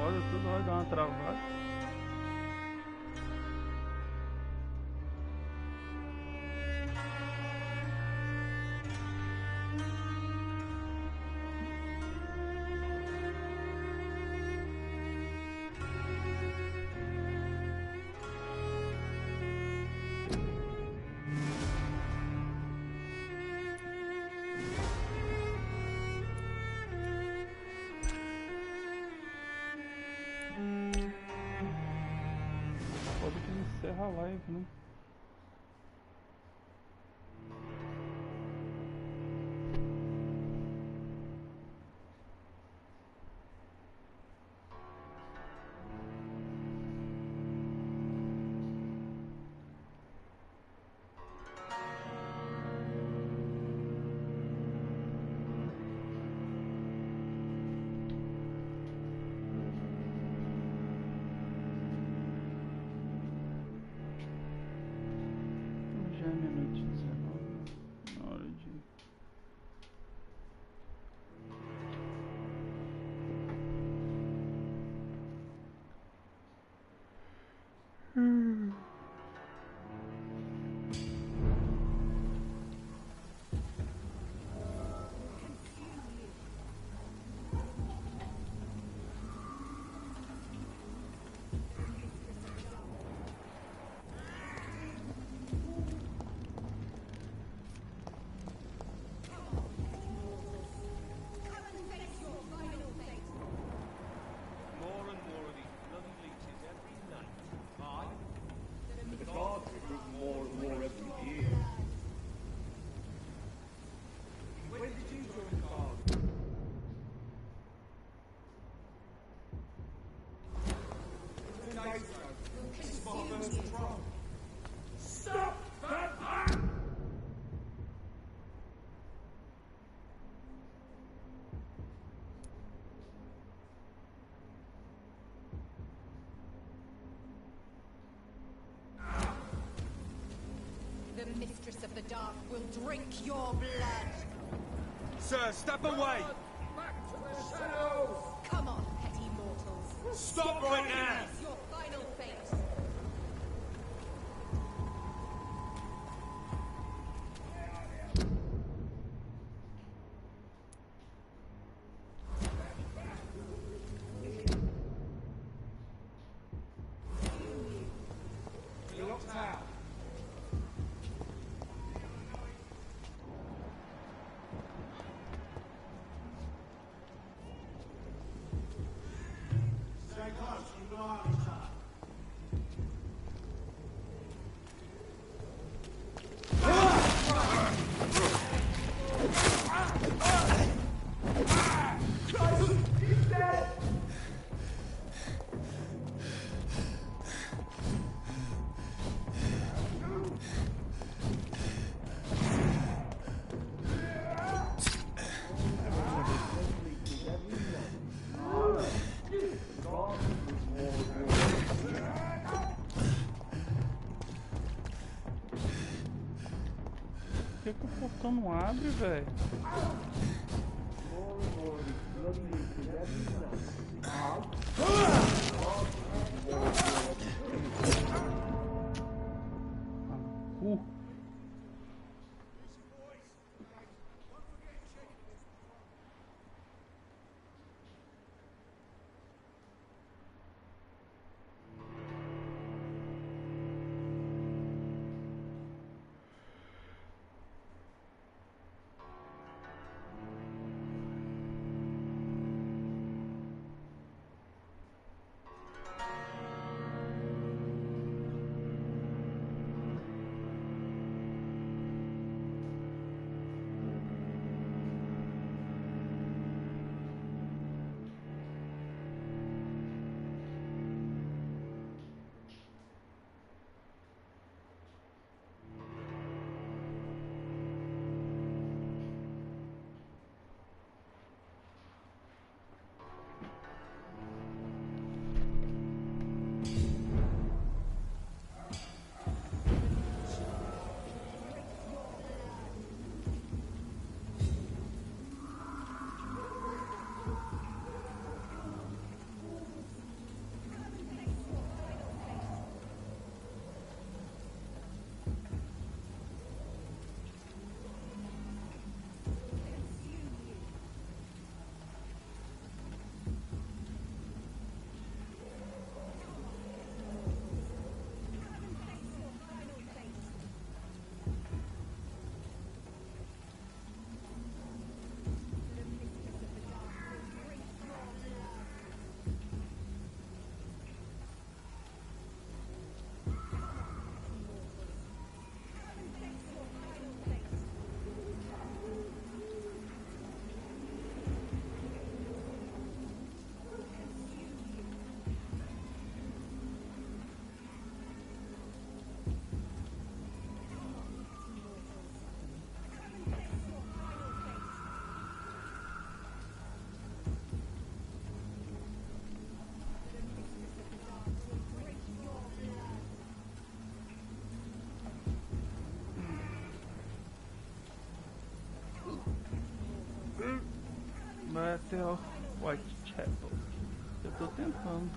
foda, toda hora dá uma travada. Pode que encerra a live, né? Já é meia-noite e 19, na hora de... The mistress of the dark will drink your blood. Sir, step away! Back to the shadows! Come on, petty mortals. Stop right now! This is your final fate. You're locked out. Stay close, keep an eye on each other. He's dead! Por que o portão não abre, velho? céu. Whitechapel. Eu tô tentando.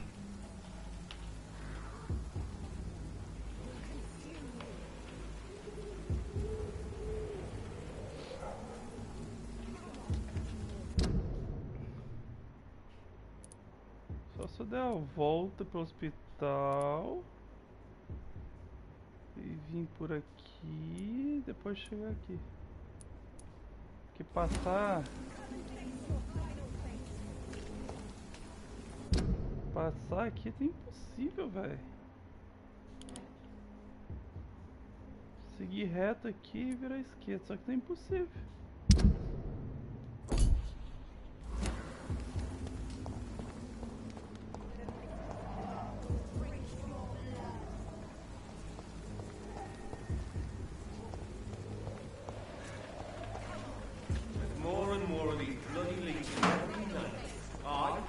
Só se eu der a volta pro hospital e vir por aqui, depois chegar aqui. Que passar aqui é impossível, velho. Seguir reto aqui e virar à esquerda, só que tá impossível. More and more of these bloody legions every night. Aye.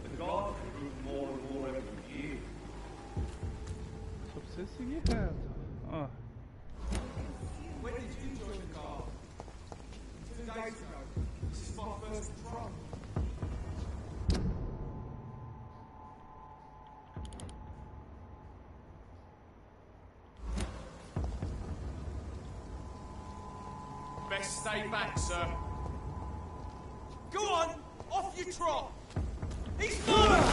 The guard can prove more and more every year. Só precisa seguir reto. Ó. When did you join the guard? 2 days ago. This is my first patrol. Best stay back, sir. Go on! Off you trot! He's fine!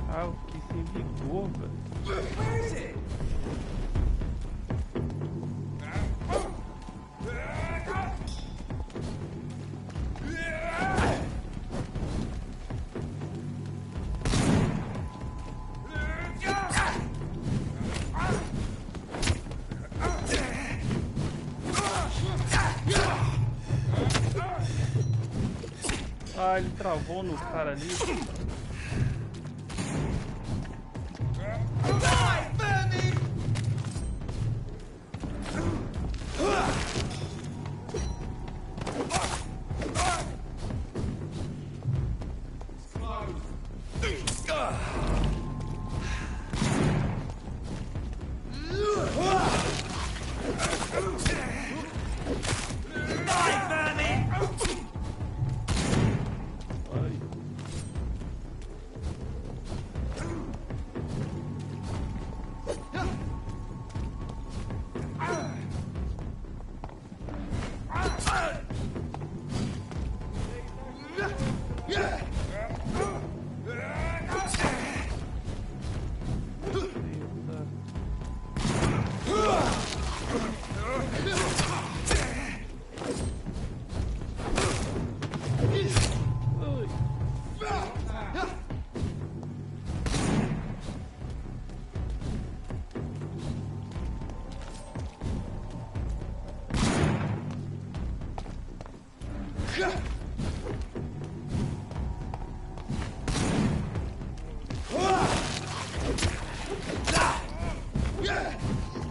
Ah, eu fiquei sem vigor, velho. Where is it? Ah, ele travou no cara ali. Die, vermin!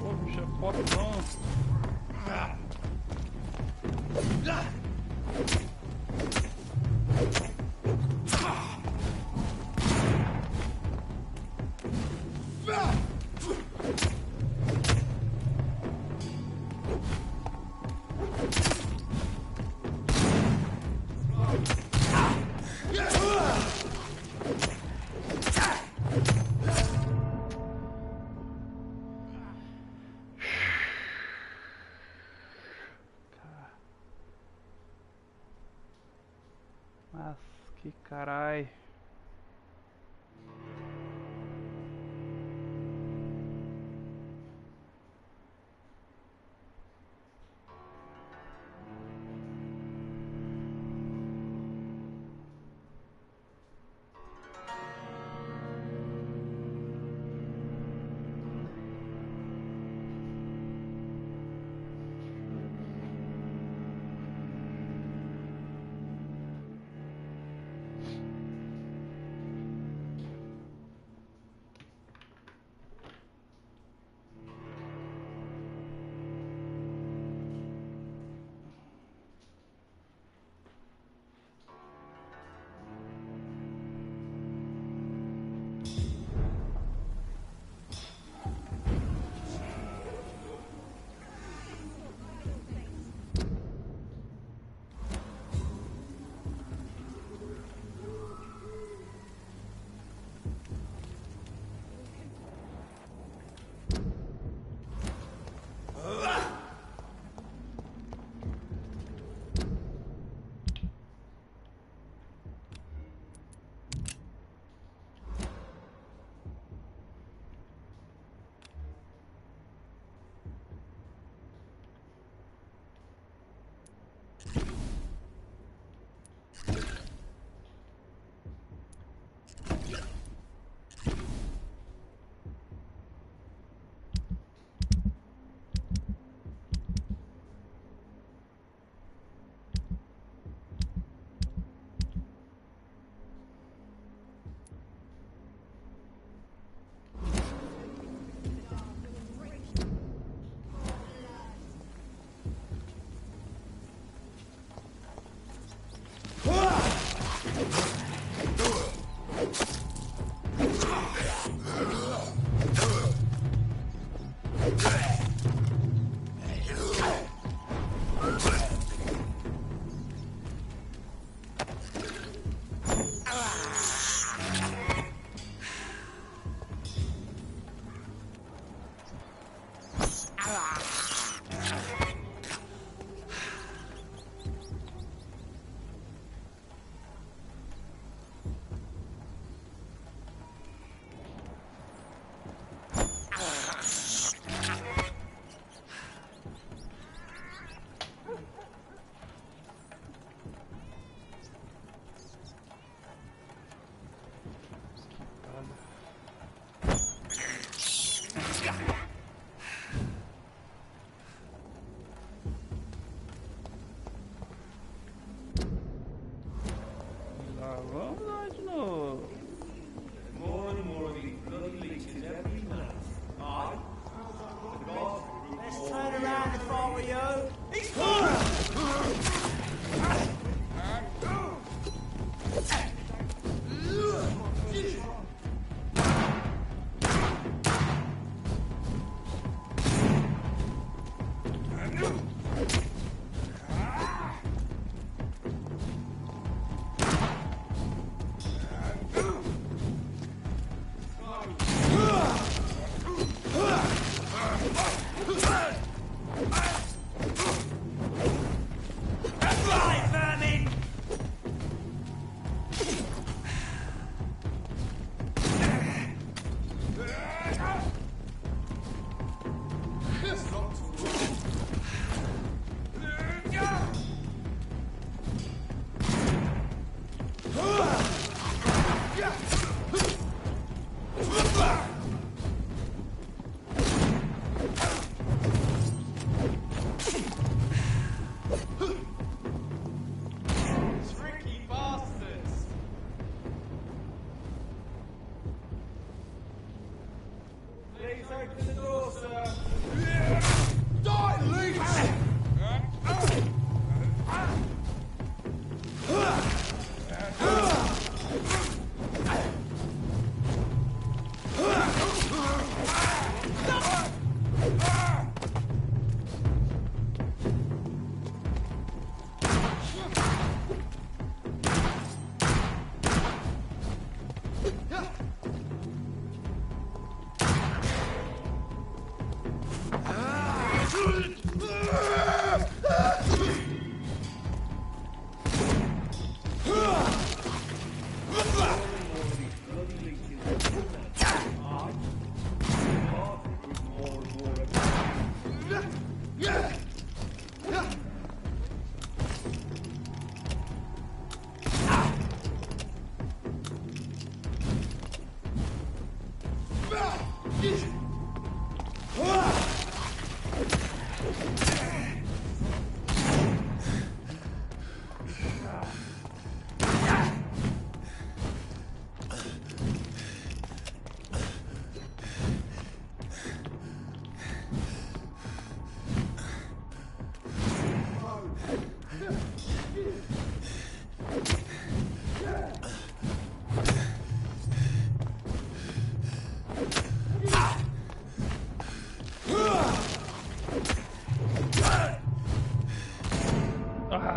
Pô, bicho, é fortão. Mas que carai.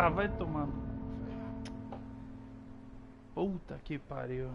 Ah, vai tomando. Puta que pariu.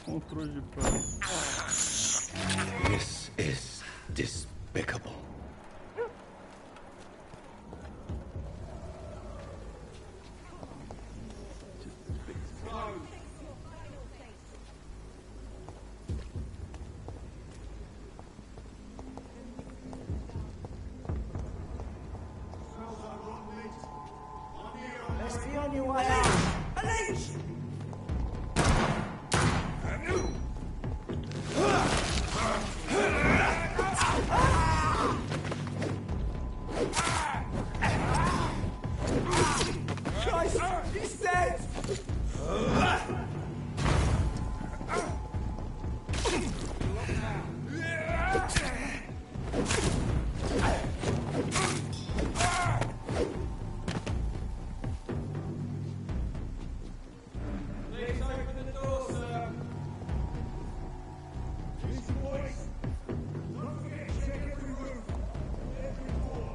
Controle de plano. This is despicable. That's the only way out. Christ, he's dead! Please open the door, sir. Easy, boys. Don't forget to check every room, every door.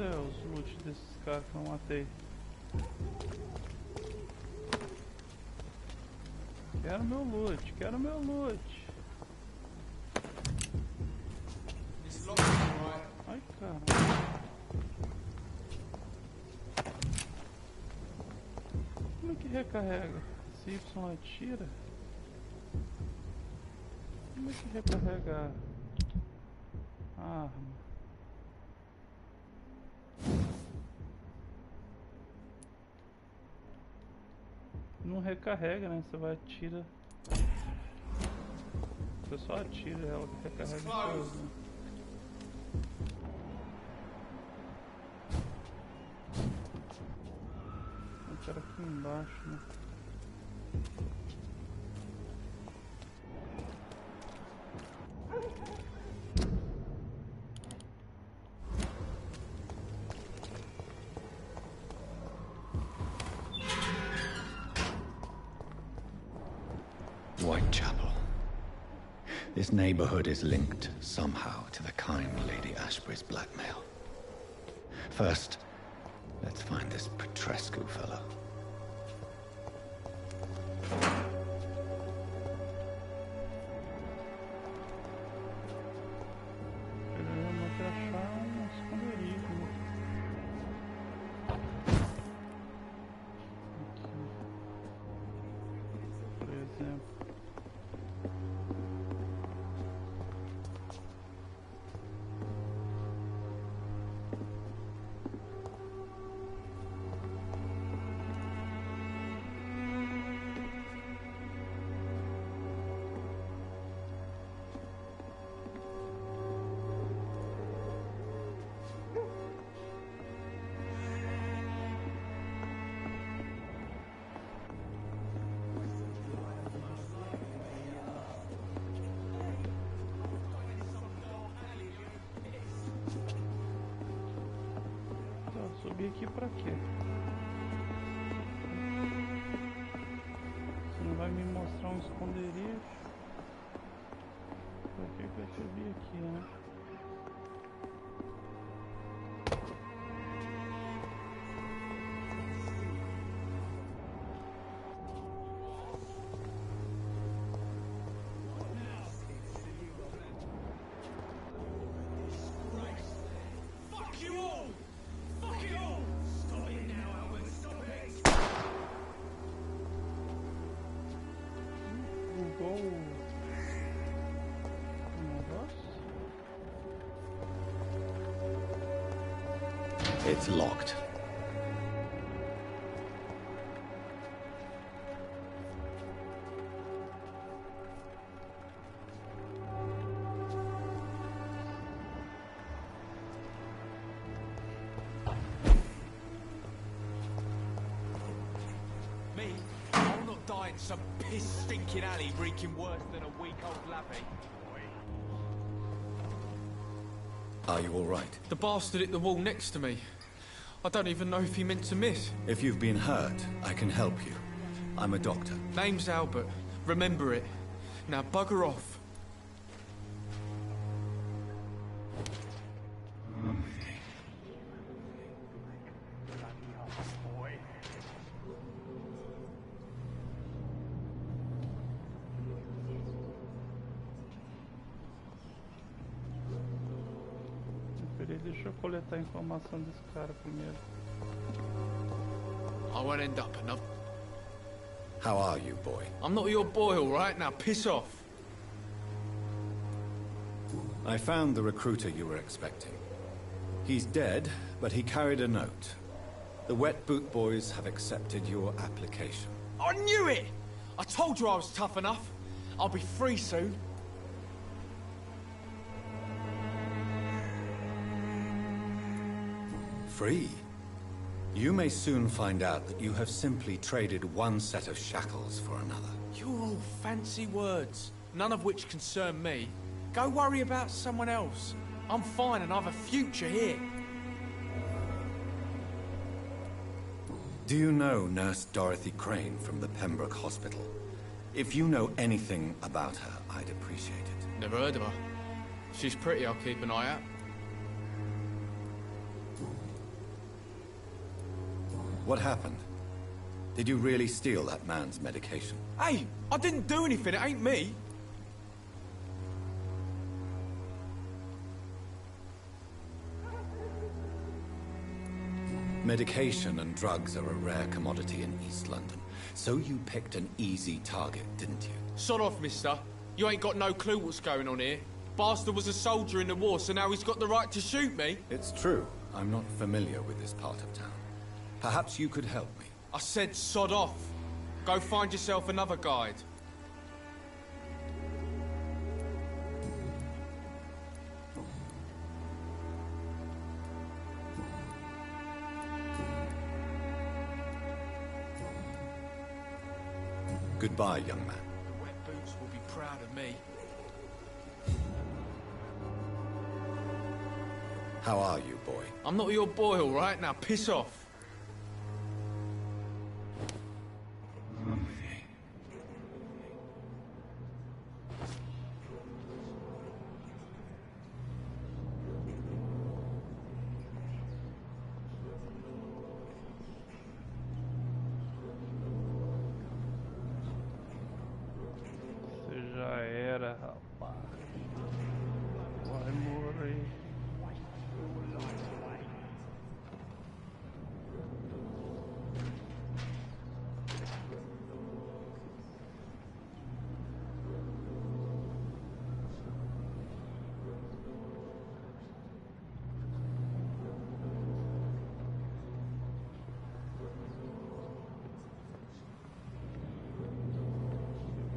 Cadê os loot desses caras que eu matei? Quero meu loot, quero meu loot. It's locked, right? Ai, cara. Como é que recarrega? Se Y atira? Como é que recarrega a arma? Não recarrega, né? Você vai atira. Você só atira ela, recarrega depois, né? Eu quero aqui embaixo, né? Whitechapel. This neighborhood is linked somehow to the kind Lady Ashbury's blackmail. First, let's find this Petrescu fellow. Vamos ter que achar um esconderijo, né? Aqui, por exemplo. Subir aqui pra quê? Você não vai me mostrar um esconderijo? Pra que eu subir aqui, né? Bugou o negócio? It's locked. Me? I'll not die in some piss-stinking alley reeking worse than a week-old lappy. Are you all right? The bastard hit the wall next to me. I don't even know if he meant to miss. If you've been hurt, I can help you. I'm a doctor. Name's Albert. Remember it. Now bugger off. Deixa eu coletar a informação desse cara primeiro. I won't end up another... How are you, boy? I'm not your boy, all right? Now piss off. I found the recruiter you were expecting. He's dead, but he carried a note. The Wet Boot Boys have accepted your application. I knew it! I told you I was tough enough. I'll be free soon. Free? You may soon find out that you have simply traded one set of shackles for another. You're all fancy words, none of which concern me. Go worry about someone else. I'm fine and I've a future here. Do you know Nurse Dorothy Crane from the Pembroke Hospital? If you know anything about her, I'd appreciate it. Never heard of her. She's pretty, I'll keep an eye out. What happened? Did you really steal that man's medication? Hey, I didn't do anything, it ain't me. Medication and drugs are a rare commodity in East London. So you picked an easy target, didn't you? Sod off, mister. You ain't got no clue what's going on here. Bastard was a soldier in the war, so now he's got the right to shoot me. It's true. I'm not familiar with this part of town. Perhaps you could help me. I said sod off. Go find yourself another guide. Goodbye, young man. The wet boots will be proud of me. How are you, boy? I'm not your boy, all right? Now piss off. Você já era, rapaz. Vai morrer.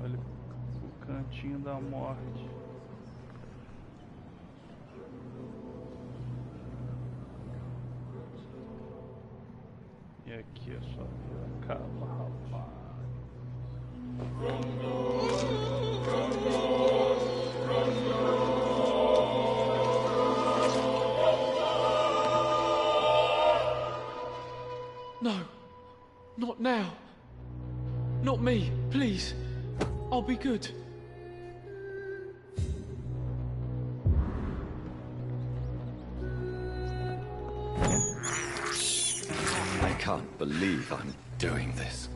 Olha o cantinho da morte. E aqui a sua vida acaba, rapaz. No, not now. Not me, please. I'll be good. I can't believe I'm doing this.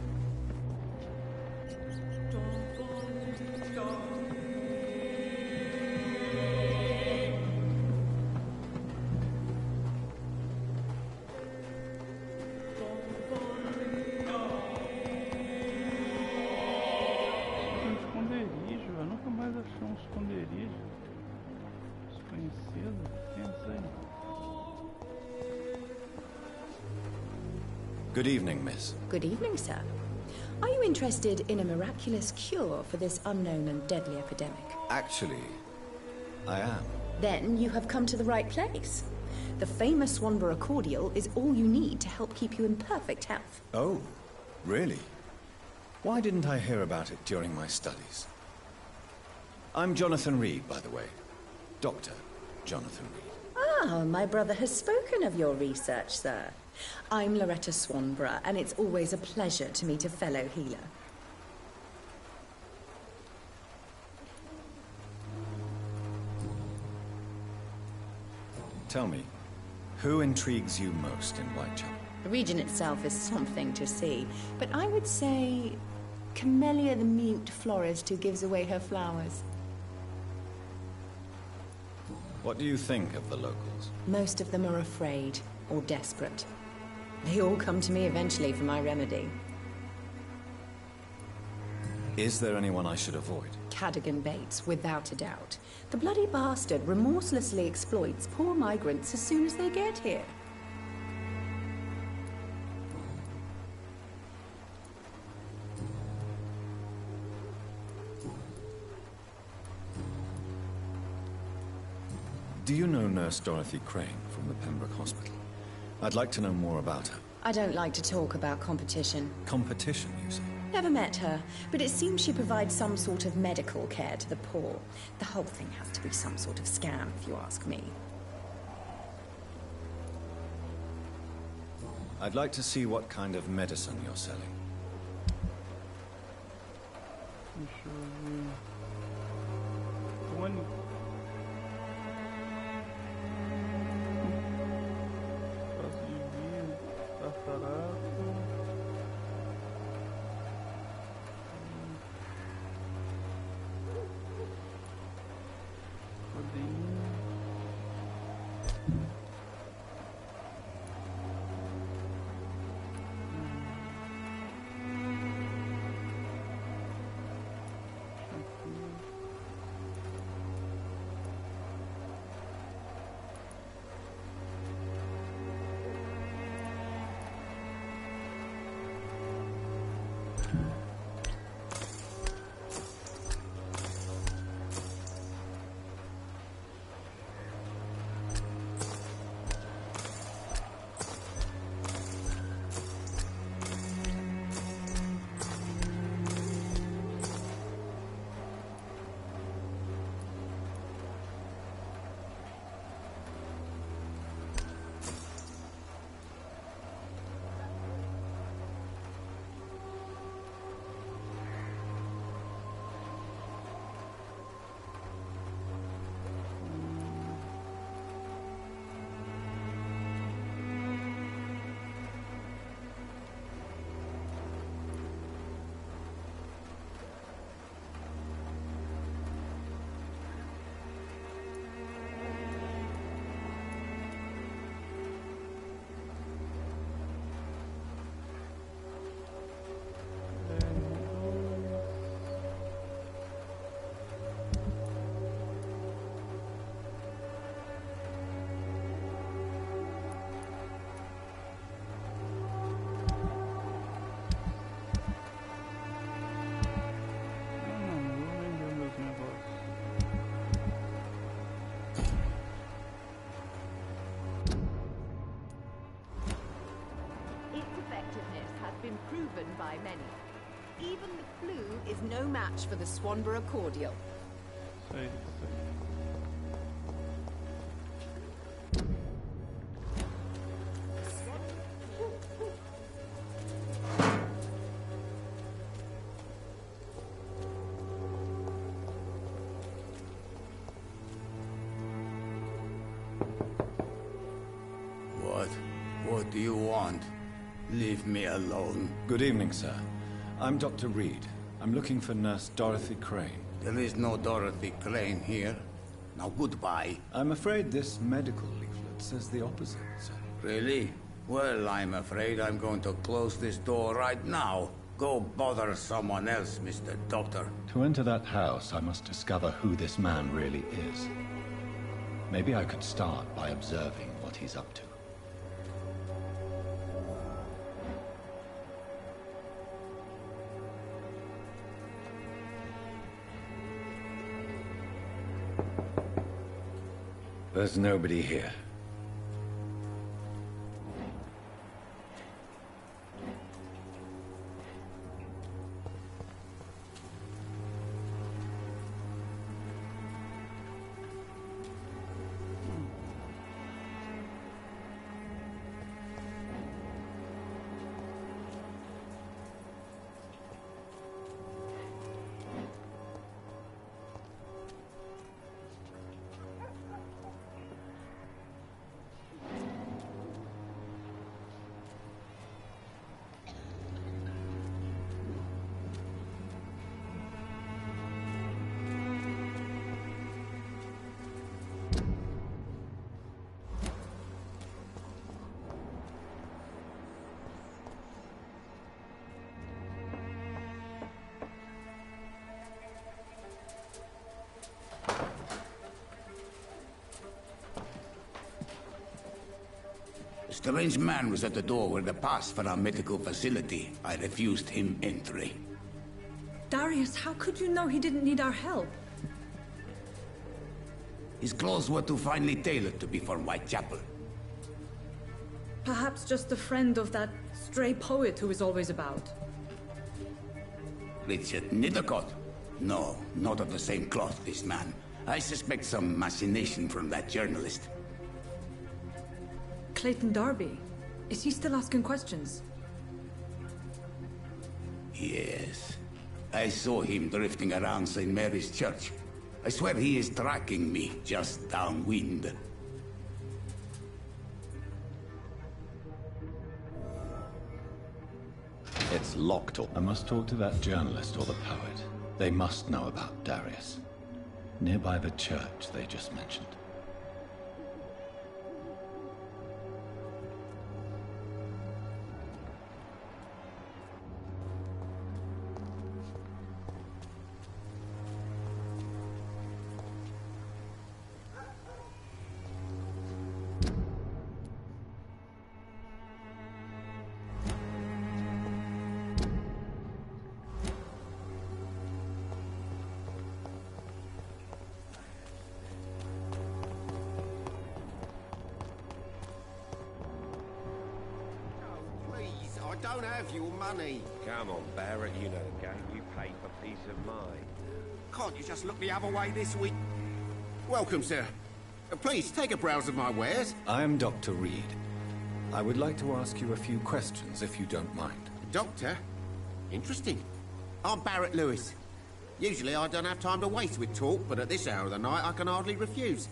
Um esconderijo, eu nunca mais achei um esconderijo desconhecido. Pensa aí. Good evening, miss. Good evening, sir. Are you interested in a miraculous cure for this unknown and deadly epidemic? Actually, I am. Then you have come to the right place. The famous Swanborough cordial is all you need to help keep you in perfect health. Oh, really? Why didn't I hear about it during my studies? I'm Jonathan Reed, by the way. Dr. Jonathan Reed. Ah, my brother has spoken of your research, sir. I'm Loretta Swanborough, and it's always a pleasure to meet a fellow healer. Tell me, who intrigues you most in Whitechapel? The region itself is something to see, but I would say Camellia the mute florist who gives away her flowers. What do you think of the locals? Most of them are afraid or desperate. They all come to me eventually for my remedy. Is there anyone I should avoid? Cadogan Bates, without a doubt. The bloody bastard remorselessly exploits poor migrants as soon as they get here. Do you know Nurse Dorothy Crane from the Pembroke Hospital? I'd like to know more about her. I don't like to talk about competition. Competition, you say? Never met her, but it seems she provides some sort of medical care to the poor. The whole thing has to be some sort of scam, if you ask me. I'd like to see what kind of medicine you're selling. Deixa eu ver. Tônico. Traço de vida, tartarato. Been proven by many. Even the flu is no match for the Swanborough cordial. Sei. What do you want? Leave me alone. Good evening, sir. I'm Dr. Reed. I'm looking for Nurse Dorothy Crane. There is no Dorothy Crane here. Now goodbye. I'm afraid this medical leaflet says the opposite, sir. Really? Well, I'm afraid I'm going to close this door right now. Go bother someone else, Mr. Doctor. To enter that house, I must discover who this man really is. Maybe I could start by observing what he's up to. There's nobody here. A strange man was at the door with a pass for our medical facility. I refused him entry. Darius, how could you know he didn't need our help? His clothes were too finely tailored to be for Whitechapel. Perhaps just a friend of that stray poet who is always about. Richard Nithercott? No, not of the same cloth, this man. I suspect some machination from that journalist. Clayton Darby. Is he still asking questions? Yes. I saw him drifting around St. Mary's Church. I swear he is tracking me just downwind. It's locked up. I must talk to that journalist or the poet. They must know about Darius. Nearby the church they just mentioned. don't have your money. Come on, Barrett, you know the game. We pay for peace of mind. Can't you just look the other way this week? Welcome, sir. Please, take a browse of my wares. I am Dr. Reed. I would like to ask you a few questions, if you don't mind. Doctor? Interesting. I'm Barrett Lewis. Usually I don't have time to waste with talk, but at this hour of the night I can hardly refuse.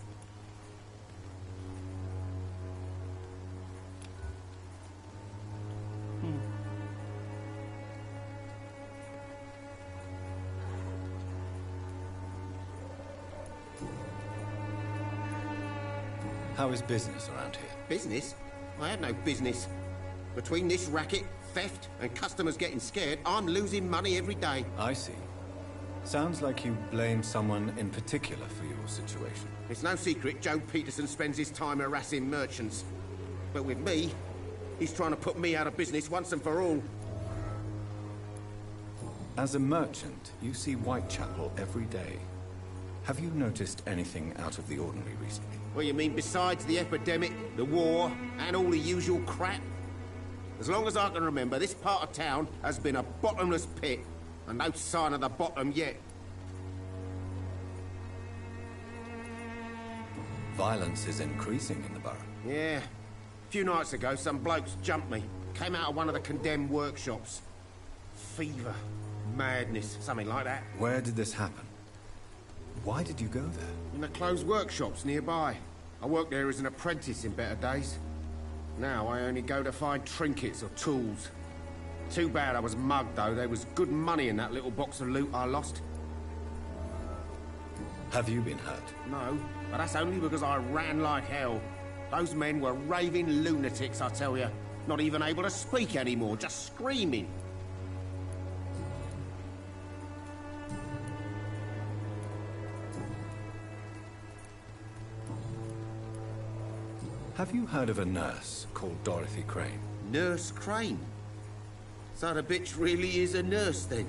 How is business around here? Business? I have no business. Between this racket, theft, and customers getting scared, I'm losing money every day. I see. Sounds like you blame someone in particular for your situation. It's no secret Joe Peterson spends his time harassing merchants. But with me, he's trying to put me out of business once and for all. As a merchant, you see Whitechapel every day. Have you noticed anything out of the ordinary recently? What you mean besides the epidemic, the war, and all the usual crap? As long as I can remember, this part of town has been a bottomless pit, and no sign of the bottom yet. Violence is increasing in the borough. Yeah. A few nights ago, some blokes jumped me. Came out of one of the condemned workshops. Fever, madness, something like that. Where did this happen? Why did you go there? In the closed workshops nearby. I worked there as an apprentice in better days. Now I only go to find trinkets or tools. Too bad I was mugged, though. There was good money in that little box of loot I lost. Have you been hurt? No, but that's only because I ran like hell. Those men were raving lunatics, I tell you. Not even able to speak anymore, just screaming. Have you heard of a nurse called Dorothy Crane? Nurse Crane? So the bitch really is a nurse, then?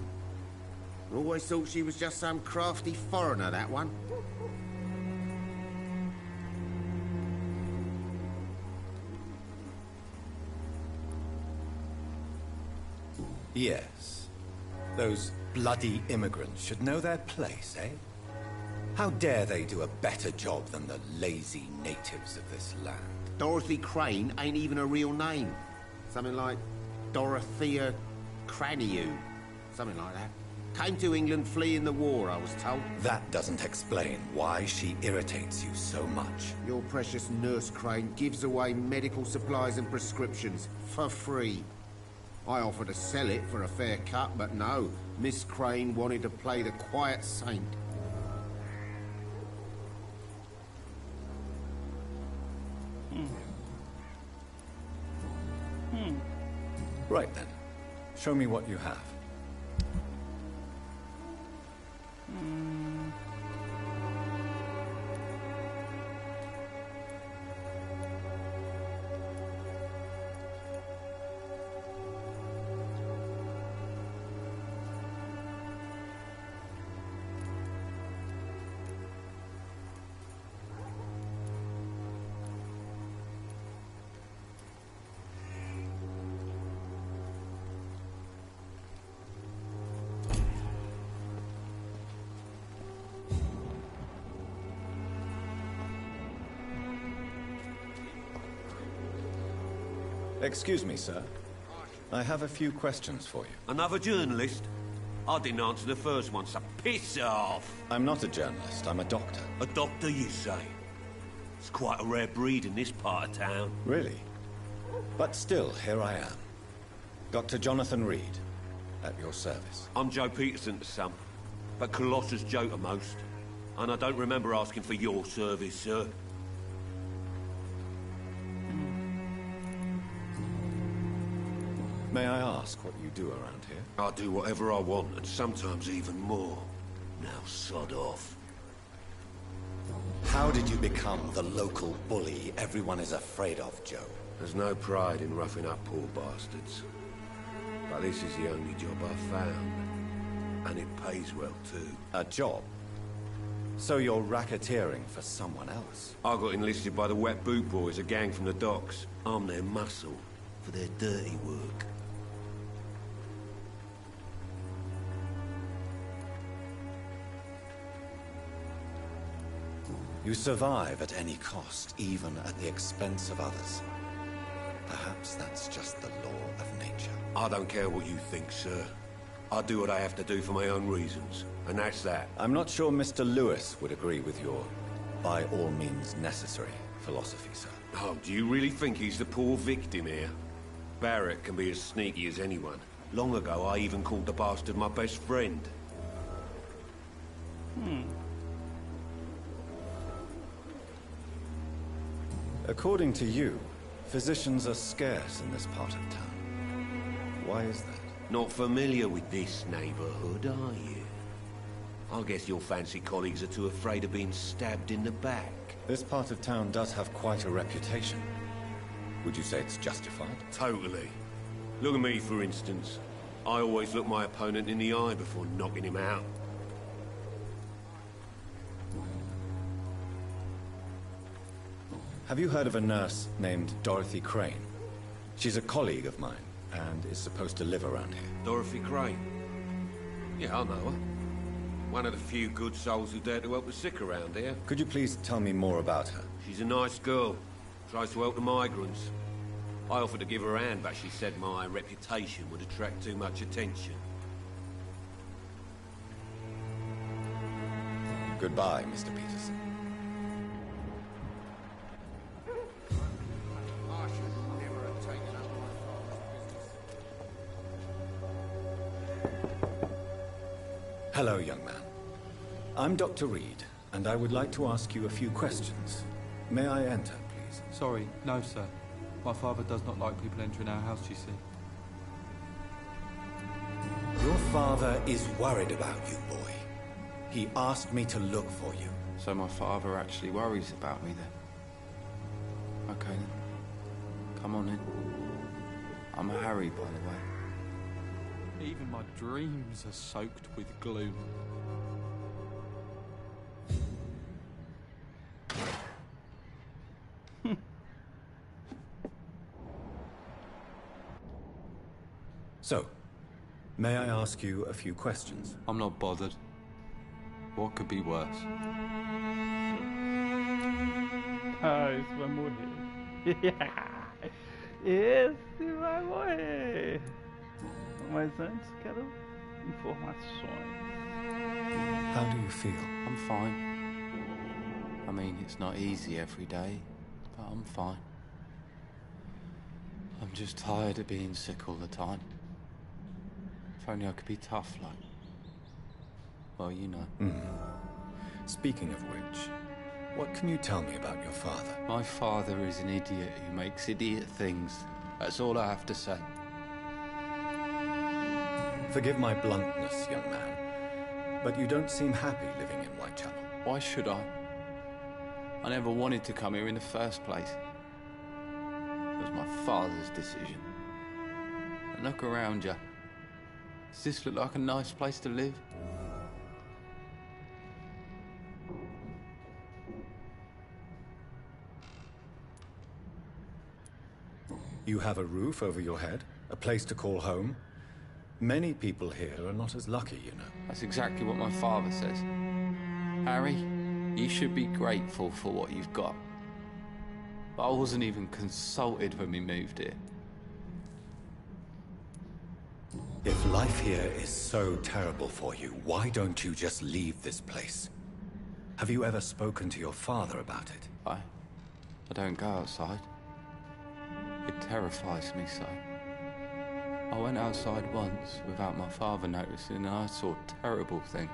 I always thought she was just some crafty foreigner, that one. Yes. Those bloody immigrants should know their place, eh? How dare they do a better job than the lazy natives of this land? Dorothy Crane ain't even a real name. Something like Dorothea Craniu. Something like that. Came to England fleeing the war, I was told. That doesn't explain why she irritates you so much. Your precious Nurse Crane gives away medical supplies and prescriptions for free. I offered to sell it for a fair cut, but no. Miss Crane wanted to play the quiet saint. Right then. Show me what you have. Excuse me, sir. I have a few questions for you. Another journalist? I didn't answer the first one, so piss off! I'm not a journalist, I'm a doctor. A doctor, you say? It's quite a rare breed in this part of town. Really? But still, here I am. Dr. Jonathan Reed, at your service. I'm Joe Peterson to some, but Colossus Joe to most. And I don't remember asking for your service, sir. May I ask what you do around here? I do whatever I want, and sometimes even more. Now sod off. How did you become the local bully everyone is afraid of, Joe? There's no pride in roughing up poor bastards. But this is the only job I've found. And it pays well, too. A job? So you're racketeering for someone else? I got enlisted by the Wet Boot Boys, a gang from the docks. I'm their muscle for their dirty work. You survive at any cost, even at the expense of others. Perhaps that's just the law of nature. I don't care what you think, sir. I do what I have to do for my own reasons, and that's that. I'm not sure Mr. Lewis would agree with your by all means necessary philosophy, sir. Oh, do you really think he's the poor victim here? Barrett can be as sneaky as anyone. Long ago, I even called the bastard my best friend. According to you, physicians are scarce in this part of town. Why is that? Not familiar with this neighborhood, are you? I guess your fancy colleagues are too afraid of being stabbed in the back. This part of town does have quite a reputation. Would you say it's justified? Totally. Look at me, for instance. I always look my opponent in the eye before knocking him out. Have you heard of a nurse named Dorothy Crane? She's a colleague of mine, and is supposed to live around here. Dorothy Crane? Yeah, I know her. One of the few good souls who dare to help the sick around here. Could you please tell me more about her? She's a nice girl. Tries to help the migrants. I offered to give her a hand, but she said my reputation would attract too much attention. Goodbye, Mr. Peterson. I should never have taken up my father's business. Hello, young man. I'm Dr. Reed, and I would like to ask you a few questions. May I enter, please? Sorry, no, sir. My father does not like people entering our house, you see. Your father is worried about you, boy. He asked me to look for you. So my father actually worries about me then? Okay then. Come on in. I'm Harry, by the way. Even my dreams are soaked with gloom. So, may I ask you a few questions? I'm not bothered. What could be worse? Ah, esse vai morrer. Esse vai morrer. Mas antes quero informações. How do you feel? I'm fine. I mean, it's not easy every day, but I'm fine. I'm just tired of being sick all the time. If only I could be tough, like... Well, you know. Speaking of which, what can you tell me about your father? My father is an idiot who makes idiot things. That's all I have to say. Forgive my bluntness, young man, but you don't seem happy living in Whitechapel. Why should I? I never wanted to come here in the first place. It was my father's decision. And look around you. Does this look like a nice place to live? You have a roof over your head, a place to call home. Many people here are not as lucky, you know. That's exactly what my father says. Harry, you should be grateful for what you've got. But I wasn't even consulted when we moved here. If life here is so terrible for you, why don't you just leave this place? Have you ever spoken to your father about it? I don't go outside. It terrifies me so. I went outside once without my father noticing and I saw terrible things.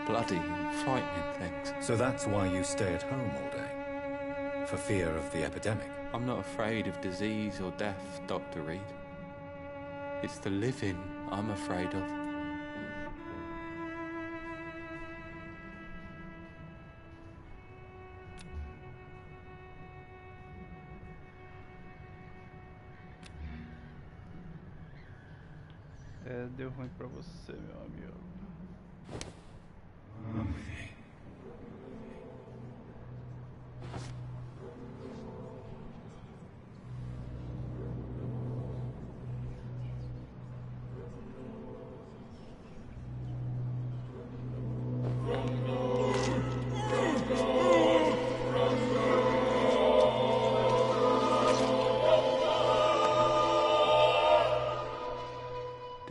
Bloody and frightening things. So that's why you stay at home all day? For fear of the epidemic? I'm not afraid of disease or death, Dr. Reed. It's the living I'm afraid of. Deu ruim pra você, meu amigo.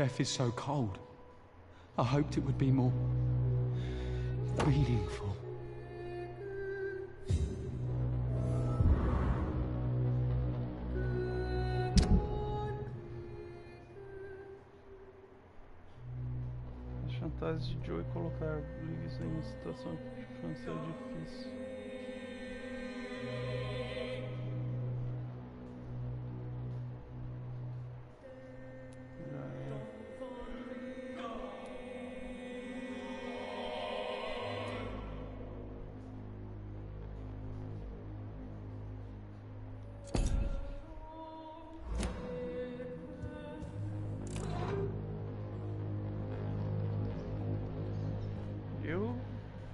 Death is so cold. I hoped it would be more meaningful. A chantagem de Joe colocar Liz em uma situação financeira difícil.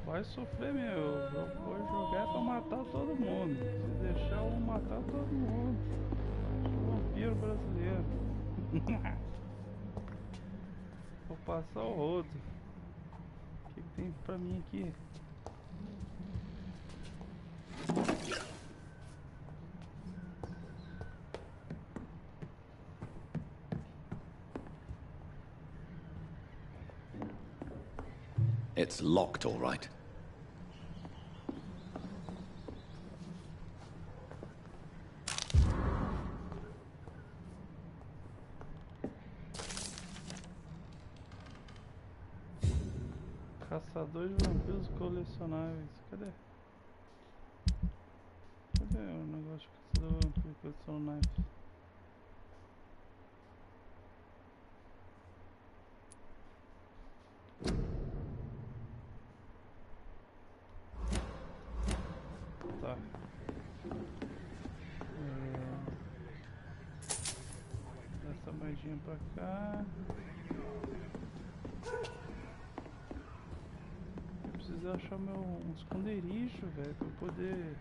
Vai sofrer, meu. Eu vou jogar pra matar todo mundo. Se deixar, eu vou matar todo mundo. Sou vampiro brasileiro. Vou passar o rodo. O que tem pra mim aqui? It's locked, all right. Caçador de vampiros colecionáveis. Cadê? Cadê o negócio de caçador de vampiros colecionáveis? Tá. Essa moedinha pra cá. Preciso achar um esconderijo, velho, pra eu poder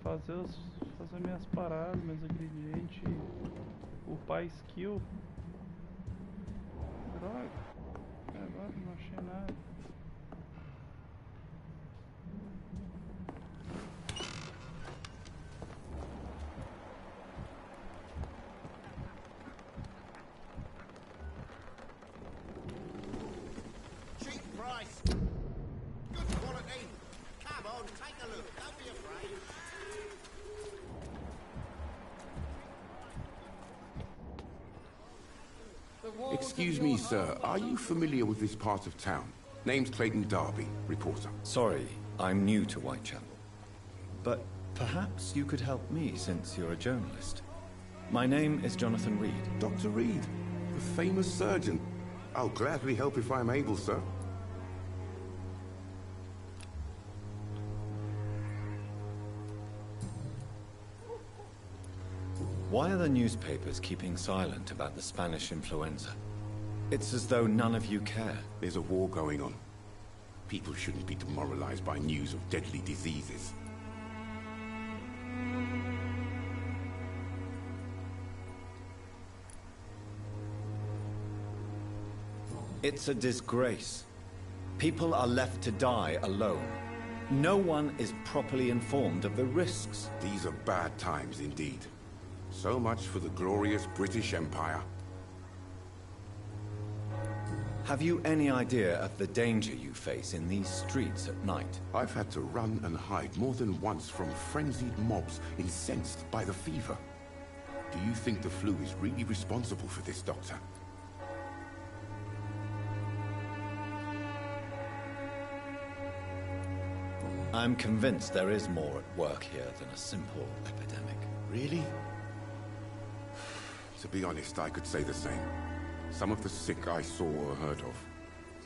fazer minhas paradas, meus ingredientes, upar skill. Droga, agora não achei nada. Excuse me, sir. Are you familiar with this part of town? Name's Clayton Darby, reporter. Sorry, I'm new to Whitechapel. But perhaps you could help me since you're a journalist. My name is Jonathan Reed. Dr. Reed, the famous surgeon. I'll gladly help if I'm able, sir. Why are the newspapers keeping silent about the Spanish influenza? It's as though none of you care. There's a war going on. People shouldn't be demoralized by news of deadly diseases. It's a disgrace. People are left to die alone. No one is properly informed of the risks. These are bad times indeed. So much for the glorious British Empire. Have you any idea of the danger you face in these streets at night? I've had to run and hide more than once from frenzied mobs incensed by the fever. Do you think the flu is really responsible for this, Doctor? I'm convinced there is more at work here than a simple epidemic. Really? To be honest, I could say the same. Some of the sick I saw or heard of.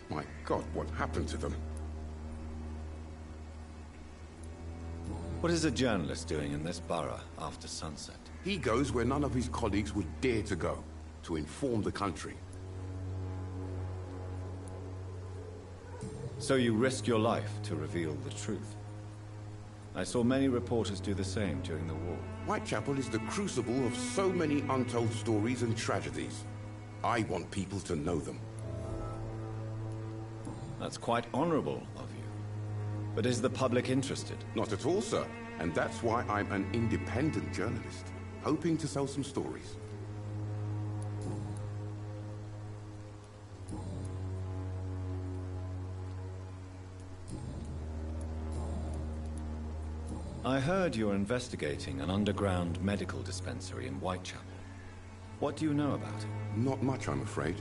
My God, what happened to them? What is a journalist doing in this borough after sunset? He goes where none of his colleagues would dare to go, to inform the country. So you risk your life to reveal the truth. I saw many reporters do the same during the war. Whitechapel is the crucible of so many untold stories and tragedies. I want people to know them. That's quite honorable of you. But is the public interested? Not at all, sir. And that's why I'm an independent journalist, hoping to sell some stories. I heard you're investigating an underground medical dispensary in Whitechapel. What do you know about it? Not much, I'm afraid.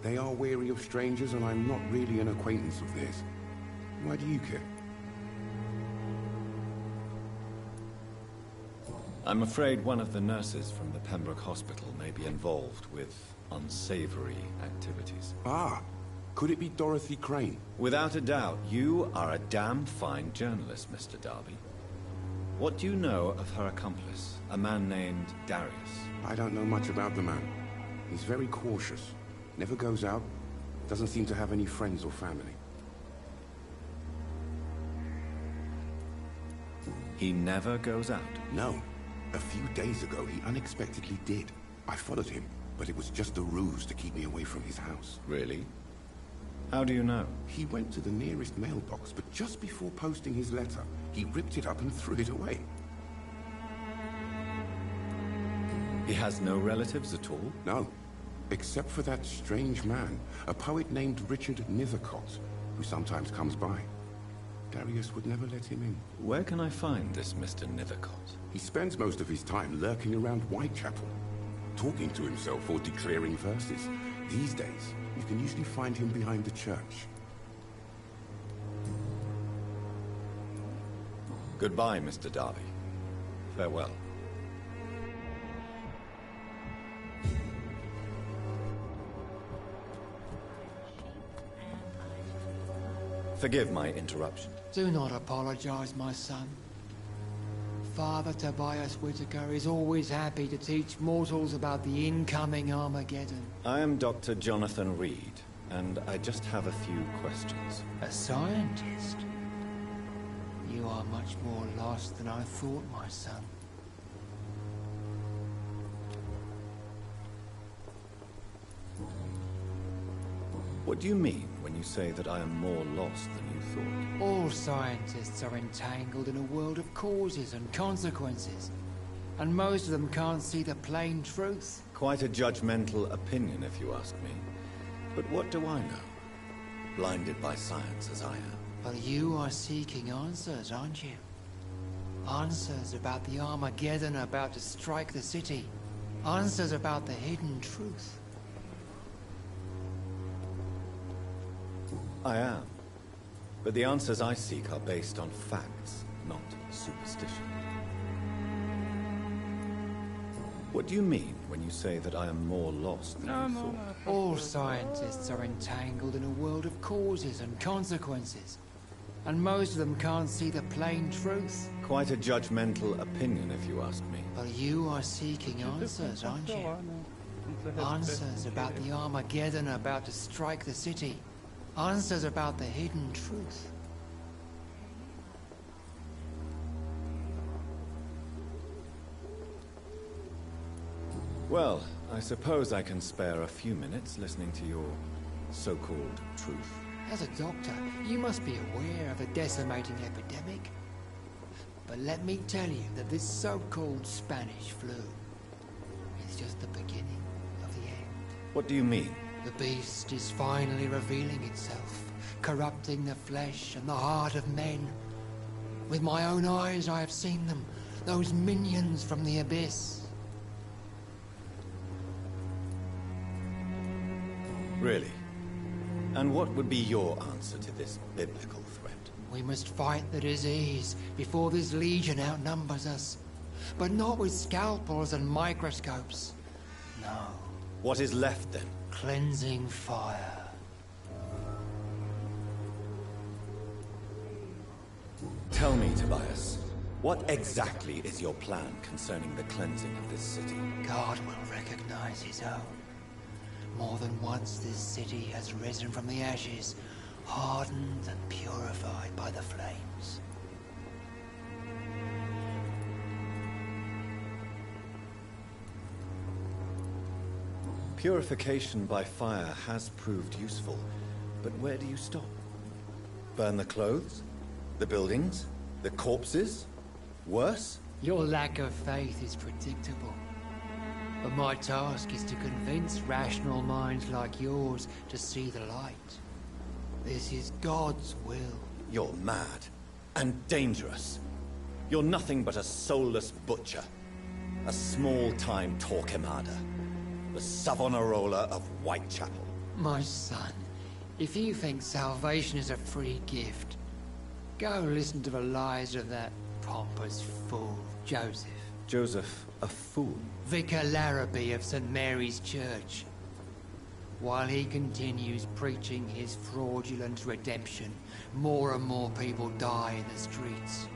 They are wary of strangers, and I'm not really an acquaintance of theirs. Why do you care? I'm afraid one of the nurses from the Pembroke Hospital may be involved with unsavory activities. Ah, could it be Dorothy Crane? Without a doubt, you are a damn fine journalist, Mr. Darby. What do you know of her accomplice, a man named Darius? I don't know much about the man. He's very cautious. Never goes out. Doesn't seem to have any friends or family. He never goes out? No. A few days ago, he unexpectedly did. I followed him, but it was just a ruse to keep me away from his house. Really? How do you know? He went to the nearest mailbox, but just before posting his letter, he ripped it up and threw it away. He has no relatives at all? No. Except for that strange man, a poet named Richard Nethercott, who sometimes comes by. Darius would never let him in. Where can I find this Mr. Nethercott? He spends most of his time lurking around Whitechapel, talking to himself or declaring verses. These days, you can usually find him behind the church. Goodbye, Mr. Darby. Farewell. Forgive my interruption. Do not apologize, my son. Father Tobias Whitaker is always happy to teach mortals about the incoming Armageddon. I am Dr. Jonathan Reed, and I just have a few questions. A scientist? You are much more lost than I thought, my son. What do you mean when you say that I am more lost than you thought? All scientists are entangled in a world of causes and consequences, and most of them can't see the plain truth. Quite a judgmental opinion, if you ask me. But what do I know? Blinded by science as I am. But you are seeking answers, aren't you? Answers about the Armageddon about to strike the city. Answers about the hidden truth. I am. But the answers I seek are based on facts, not superstition. What do you mean when you say that I am more lost than you thought? All scientists are entangled in a world of causes and consequences, and most of them can't see the plain truth. Quite a judgmental opinion, if you ask me. But you are seeking answers, aren't you? Answers about the Armageddon about to strike the city. Answers about the hidden truth. Well, I suppose I can spare a few minutes listening to your so-called truth. As a doctor, you must be aware of a decimating epidemic. But let me tell you that this so-called Spanish flu is just the beginning of the end. What do you mean? The beast is finally revealing itself, corrupting the flesh and the heart of men. With my own eyes I have seen them, those minions from the abyss. Really? And what would be your answer to this biblical threat? We must fight the disease before this legion outnumbers us. But not with scalpels and microscopes. No. What is left then? Cleansing fire. Tell me, Tobias, what exactly is your plan concerning the cleansing of this city? God will recognize his own. More than once this city has risen from the ashes, hardened and purified by the flames. Purification by fire has proved useful, but where do you stop? Burn the clothes? The buildings? The corpses? Worse? Your lack of faith is predictable. But my task is to convince rational minds like yours to see the light. This is God's will. You're mad. And dangerous. You're nothing but a soulless butcher. A small-time Torquemada. The Savonarola of Whitechapel. My son, if you think salvation is a free gift, go listen to the lies of that pompous fool, Joseph. Joseph, a fool? Vicar Larrabee of St. Mary's Church. While he continues preaching his fraudulent redemption, more and more people die in the streets.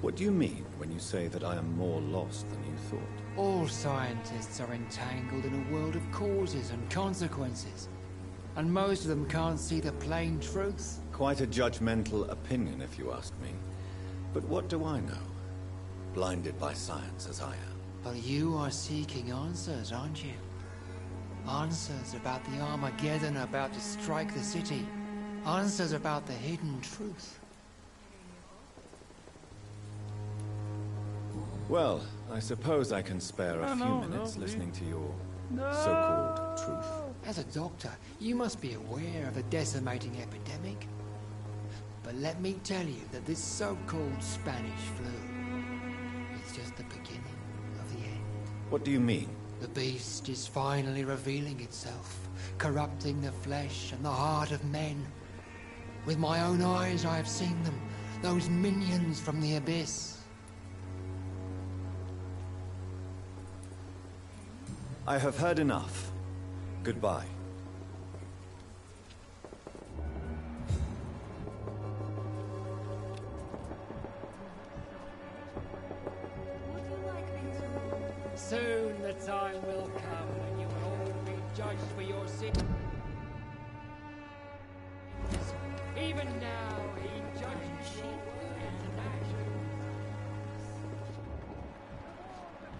What do you mean when you say that I am more lost than you thought? All scientists are entangled in a world of causes and consequences. And most of them can't see the plain truth. Quite a judgmental opinion, if you ask me. But what do I know? Blinded by science as I am. But you are seeking answers, aren't you? Answers about the Armageddon about to strike the city. Answers about the hidden truth. Well, I suppose I can spare a few minutes listening to your so-called truth. As a doctor, you must be aware of the decimating epidemic. But let me tell you that this so-called Spanish flu is just the beginning of the end. What do you mean? The beast is finally revealing itself, corrupting the flesh and the heart of men. With my own eyes I have seen them, those minions from the abyss. I have heard enough. Goodbye. Soon the time will come when you will all be judged for your sins. Even now, he judges your words and actions.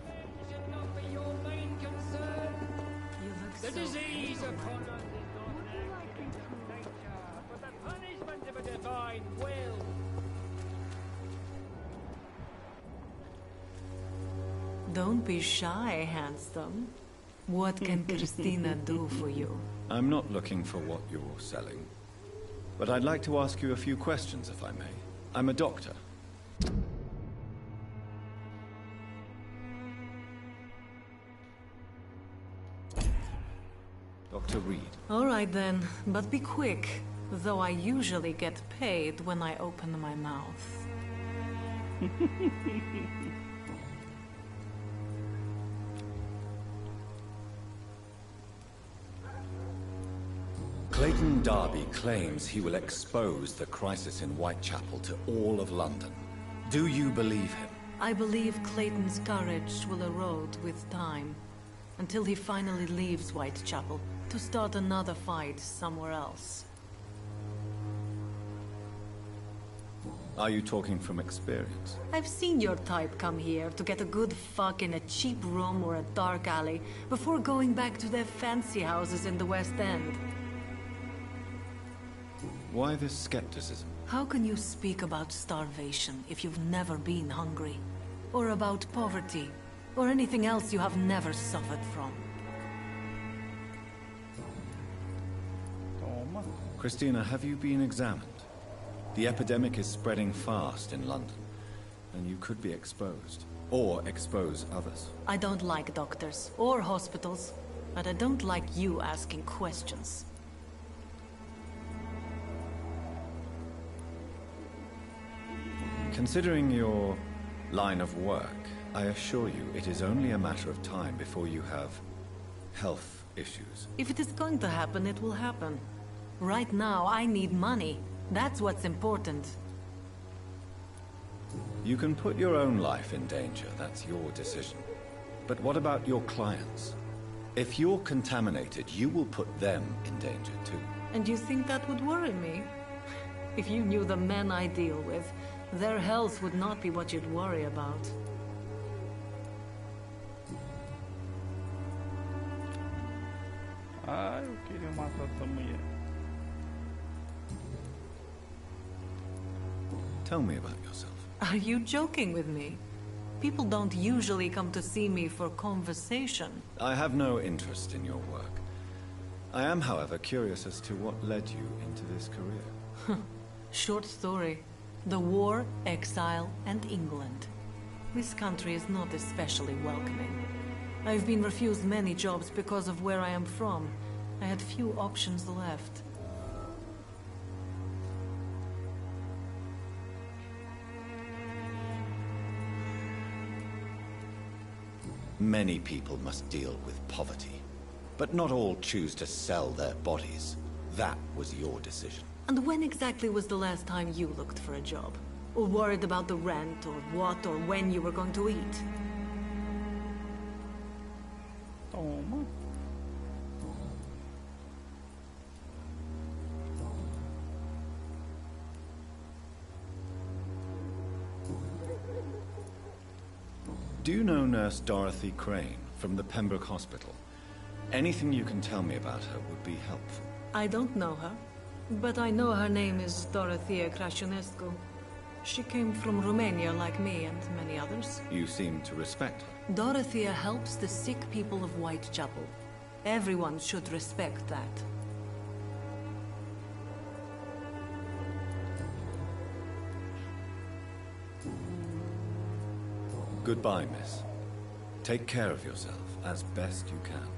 It should not be your main concern. The disease upon us is not an accident of nature, but the punishment of a divine will. Don't be shy, handsome. What can Christina do for you? I'm not looking for what you're selling. But I'd like to ask you a few questions, if I may. I'm a doctor. Dr. Reed. All right then, but be quick. Though I usually get paid when I open my mouth. Clayton Darby claims he will expose the crisis in Whitechapel to all of London. Do you believe him? I believe Clayton's courage will erode with time, until he finally leaves Whitechapel to start another fight somewhere else. Are you talking from experience? I've seen your type come here to get a good fuck in a cheap room or a dark alley before going back to their fancy houses in the West End. Why this skepticism? How can you speak about starvation if you've never been hungry? Or about poverty? Or anything else you have never suffered from? Christina, have you been examined? The epidemic is spreading fast in London, and you could be exposed. Or expose others. I don't like doctors or hospitals, but I don't like you asking questions. Considering your line of work, I assure you it is only a matter of time before you have health issues. If it is going to happen, it will happen. Right now, I need money. That's what's important. You can put your own life in danger, that's your decision. But what about your clients? If you're contaminated, you will put them in danger too. And you think that would worry me? If you knew the men I deal with, their health would not be what you'd worry about. Ah, eu queria matar essa mulher. Tell me about yourself. Are you joking with me? People don't usually come to see me for conversation. I have no interest in your work. I am, however, curious as to what led you into this career. Short story. The war, exile, and England. This country is not especially welcoming. I've been refused many jobs because of where I am from. I had few options left. Many people must deal with poverty, but not all choose to sell their bodies. That was your decision. And when exactly was the last time you looked for a job? Or worried about the rent, or what, or when you were going to eat? Toma. Do you know Nurse Dorothy Crane from the Pembroke Hospital? Anything you can tell me about her would be helpful. I don't know her, but I know her name is Dorothea Crăciunescu. She came from Romania like me and many others. You seem to respect her. Dorothea helps the sick people of Whitechapel. Everyone should respect that. Goodbye, miss. Take care of yourself as best you can.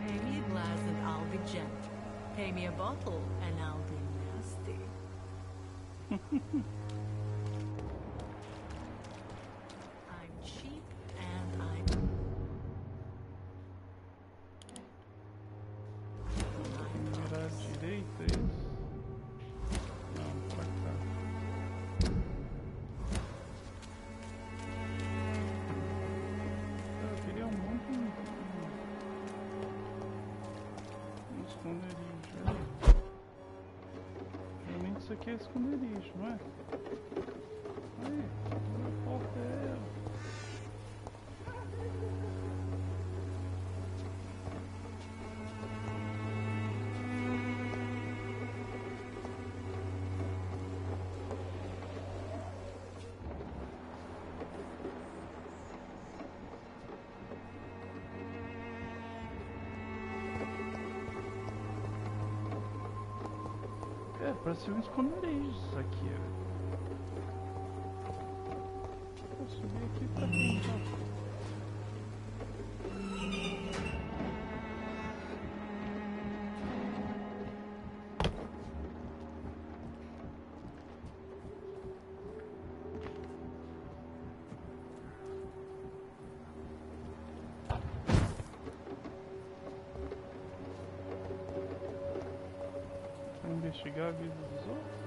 Pay me a glass and I'll be gentle. Pay me a bottle and I'll be nasty. I'm cheap and I'm Virar direita, é isso? Não, pra cá. Eu queria muito um esconderijo. Realmente isso aqui é esconderijo, não é? Aí, a porta é ela. É, parece um esconderijo isso aqui, ó. Vou subir aqui pra cá então. Investigar a vida dos outros?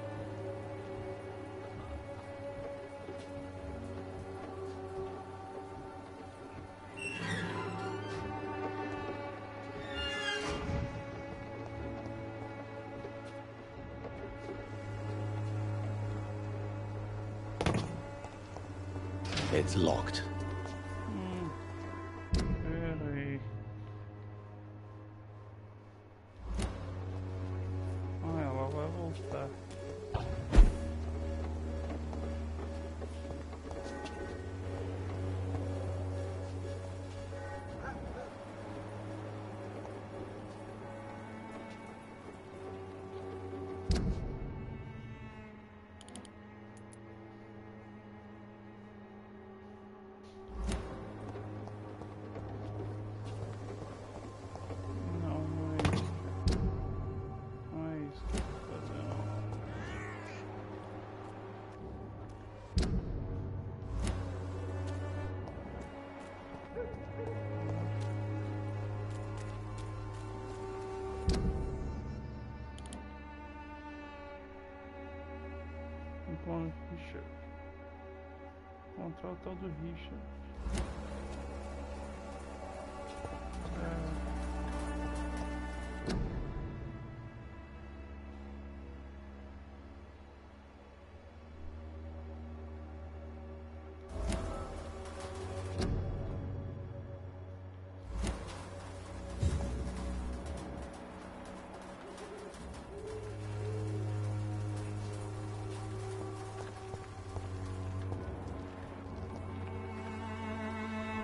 It's locked. Pera aí. Ah, ela vai voltar. Plano Richard. Encontrar o tal do Richard.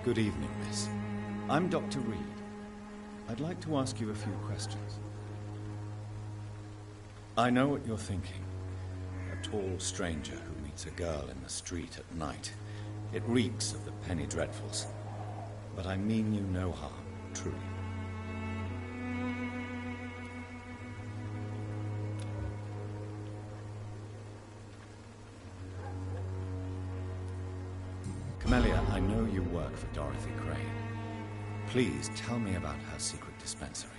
Good evening, miss. I'm Dr. Reed. I'd like to ask you a few questions. I know what you're thinking. A tall stranger who meets a girl in the street at night. It reeks of the penny dreadfuls. But I mean you no harm, truly. Camellia, I know you work for Dorothy Crane. Please tell me about her secret dispensary.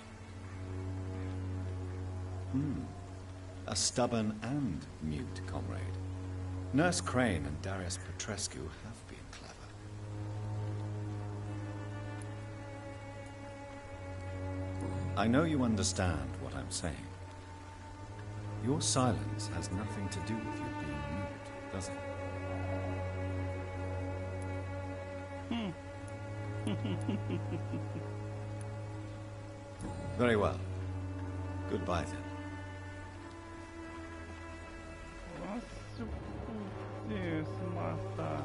A stubborn and mute comrade. Nurse Crane and Darius Petrescu have been clever. I know you understand what I'm saying. Your silence has nothing to do with you being mute, does it? Very well. Goodbye then. Nossa, poder se matar.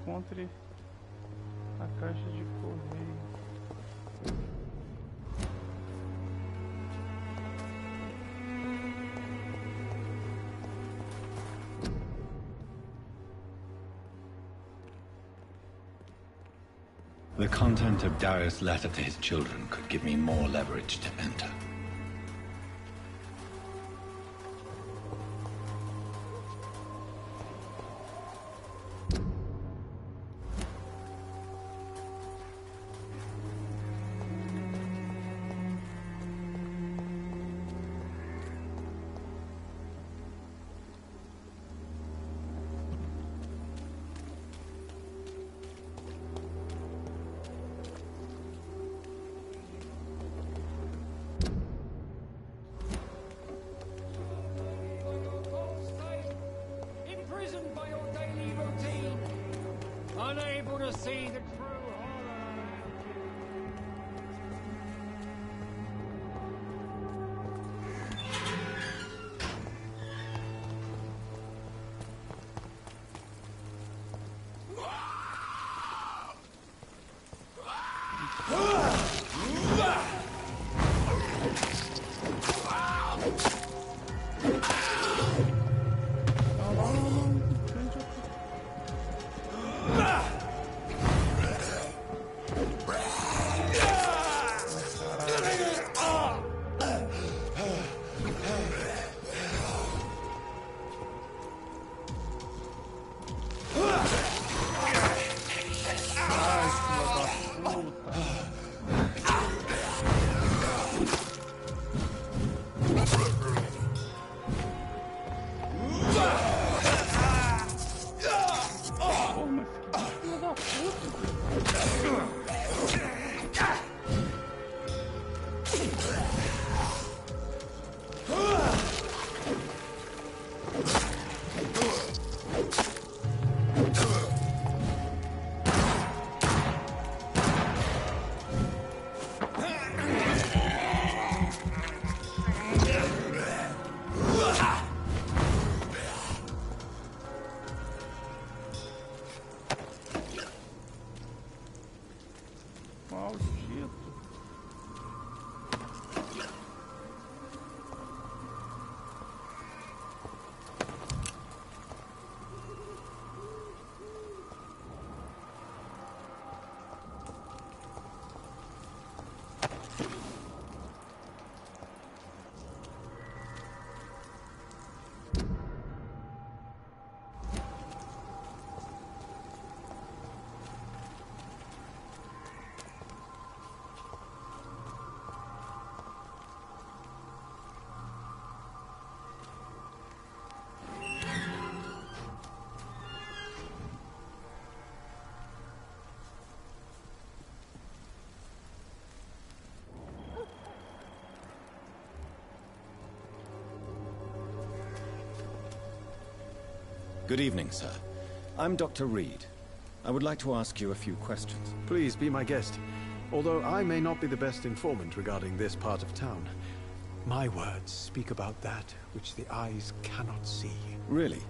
Encontre a caixa de correio. The content of Darius' letter to his children could give me more leverage to enter. Imprisoned by your daily routine, unable to see the true horror. Good evening, sir. I'm Dr. Reed. I would like to ask you a few questions. Please be my guest. Although I may not be the best informant regarding this part of town, my words speak about that which the eyes cannot see. Really?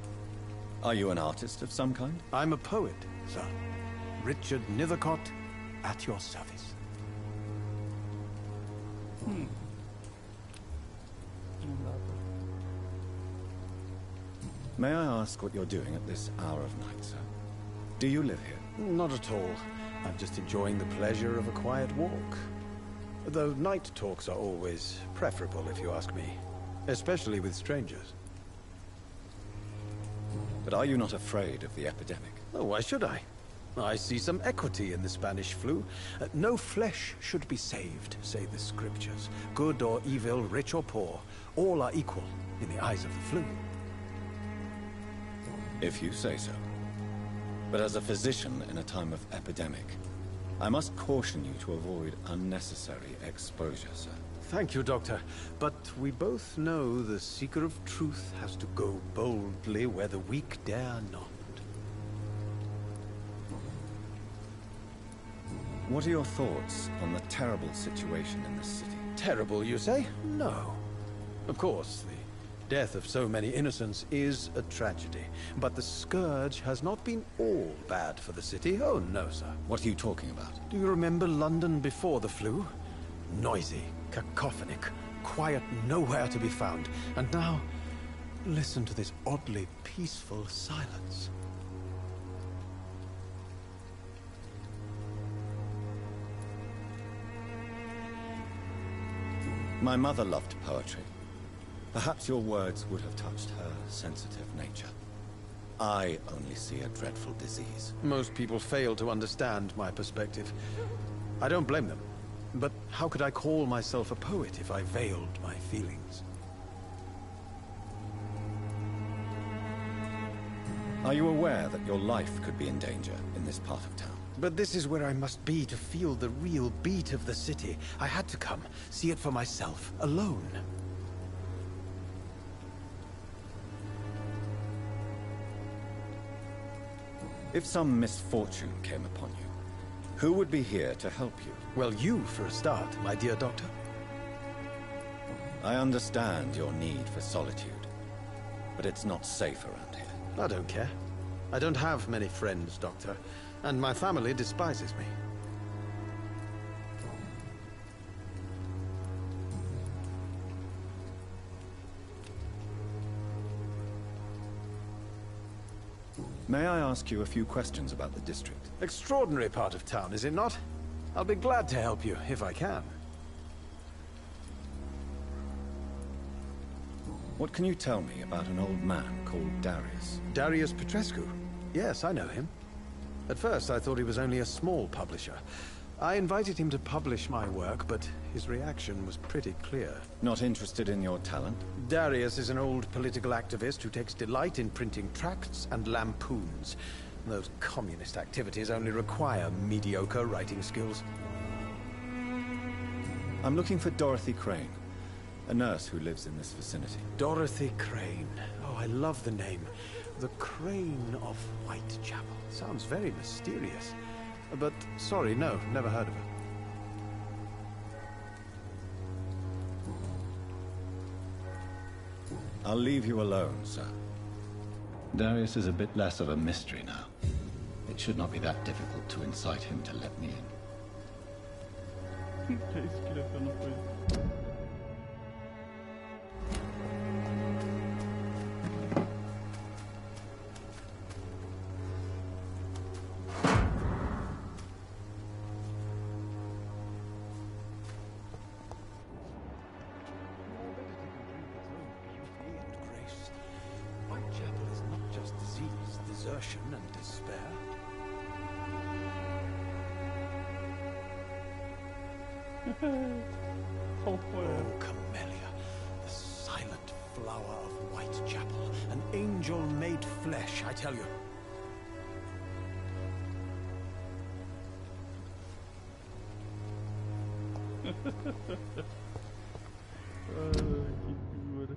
Are you an artist of some kind? I'm a poet, sir. Richard Nethercott, at your service. May I ask what you're doing at this hour of night, sir? Do you live here? Not at all. I'm just enjoying the pleasure of a quiet walk. Though night talks are always preferable, if you ask me. Especially with strangers. But are you not afraid of the epidemic? Oh, why should I? I see some equity in the Spanish flu. No flesh should be saved, say the scriptures. Good or evil, rich or poor, all are equal in the eyes of the flu. If you say so. But as a physician in a time of epidemic, I must caution you to avoid unnecessary exposure, sir. Thank you, Doctor. But we both know the seeker of truth has to go boldly where the weak dare not. What are your thoughts on the terrible situation in this city? Terrible, you say? No. Of course, the death of so many innocents is a tragedy. But the scourge has not been all bad for the city. Oh, no, sir. What are you talking about? Do you remember London before the flu? Noisy, cacophonic, quiet nowhere to be found. And now, listen to this oddly peaceful silence. My mother loved poetry. Perhaps your words would have touched her sensitive nature. I only see a dreadful disease. Most people fail to understand my perspective. I don't blame them. But how could I call myself a poet if I veiled my feelings? Are you aware that your life could be in danger in this part of town? But this is where I must be to feel the real beat of the city. I had to come, see it for myself, alone. If some misfortune came upon you, who would be here to help you? Well, you for a start, my dear doctor. I understand your need for solitude, but it's not safe around here. I don't care. I don't have many friends, Doctor, and my family despises me. May I ask you a few questions about the district? Extraordinary part of town, is it not? I'll be glad to help you, if I can. What can you tell me about an old man called Darius? Darius Petrescu? Yes, I know him. At first, I thought he was only a small publisher. I invited him to publish my work, but his reaction was pretty clear. Not interested in your talent? Darius is an old political activist who takes delight in printing tracts and lampoons. Those communist activities only require mediocre writing skills. I'm looking for Dorothy Crane, a nurse who lives in this vicinity. Dorothy Crane. Oh, I love the name. The Crane of Whitechapel. Sounds very mysterious. But, sorry, no, never heard of her. I'll leave you alone, sir. Darius is a bit less of a mystery now. It should not be that difficult to incite him to let me in. Whitechapel is not just disease, desertion, and despair. Oh, Camellia, the silent flower of Whitechapel, an angel made flesh, I tell you. Que figura.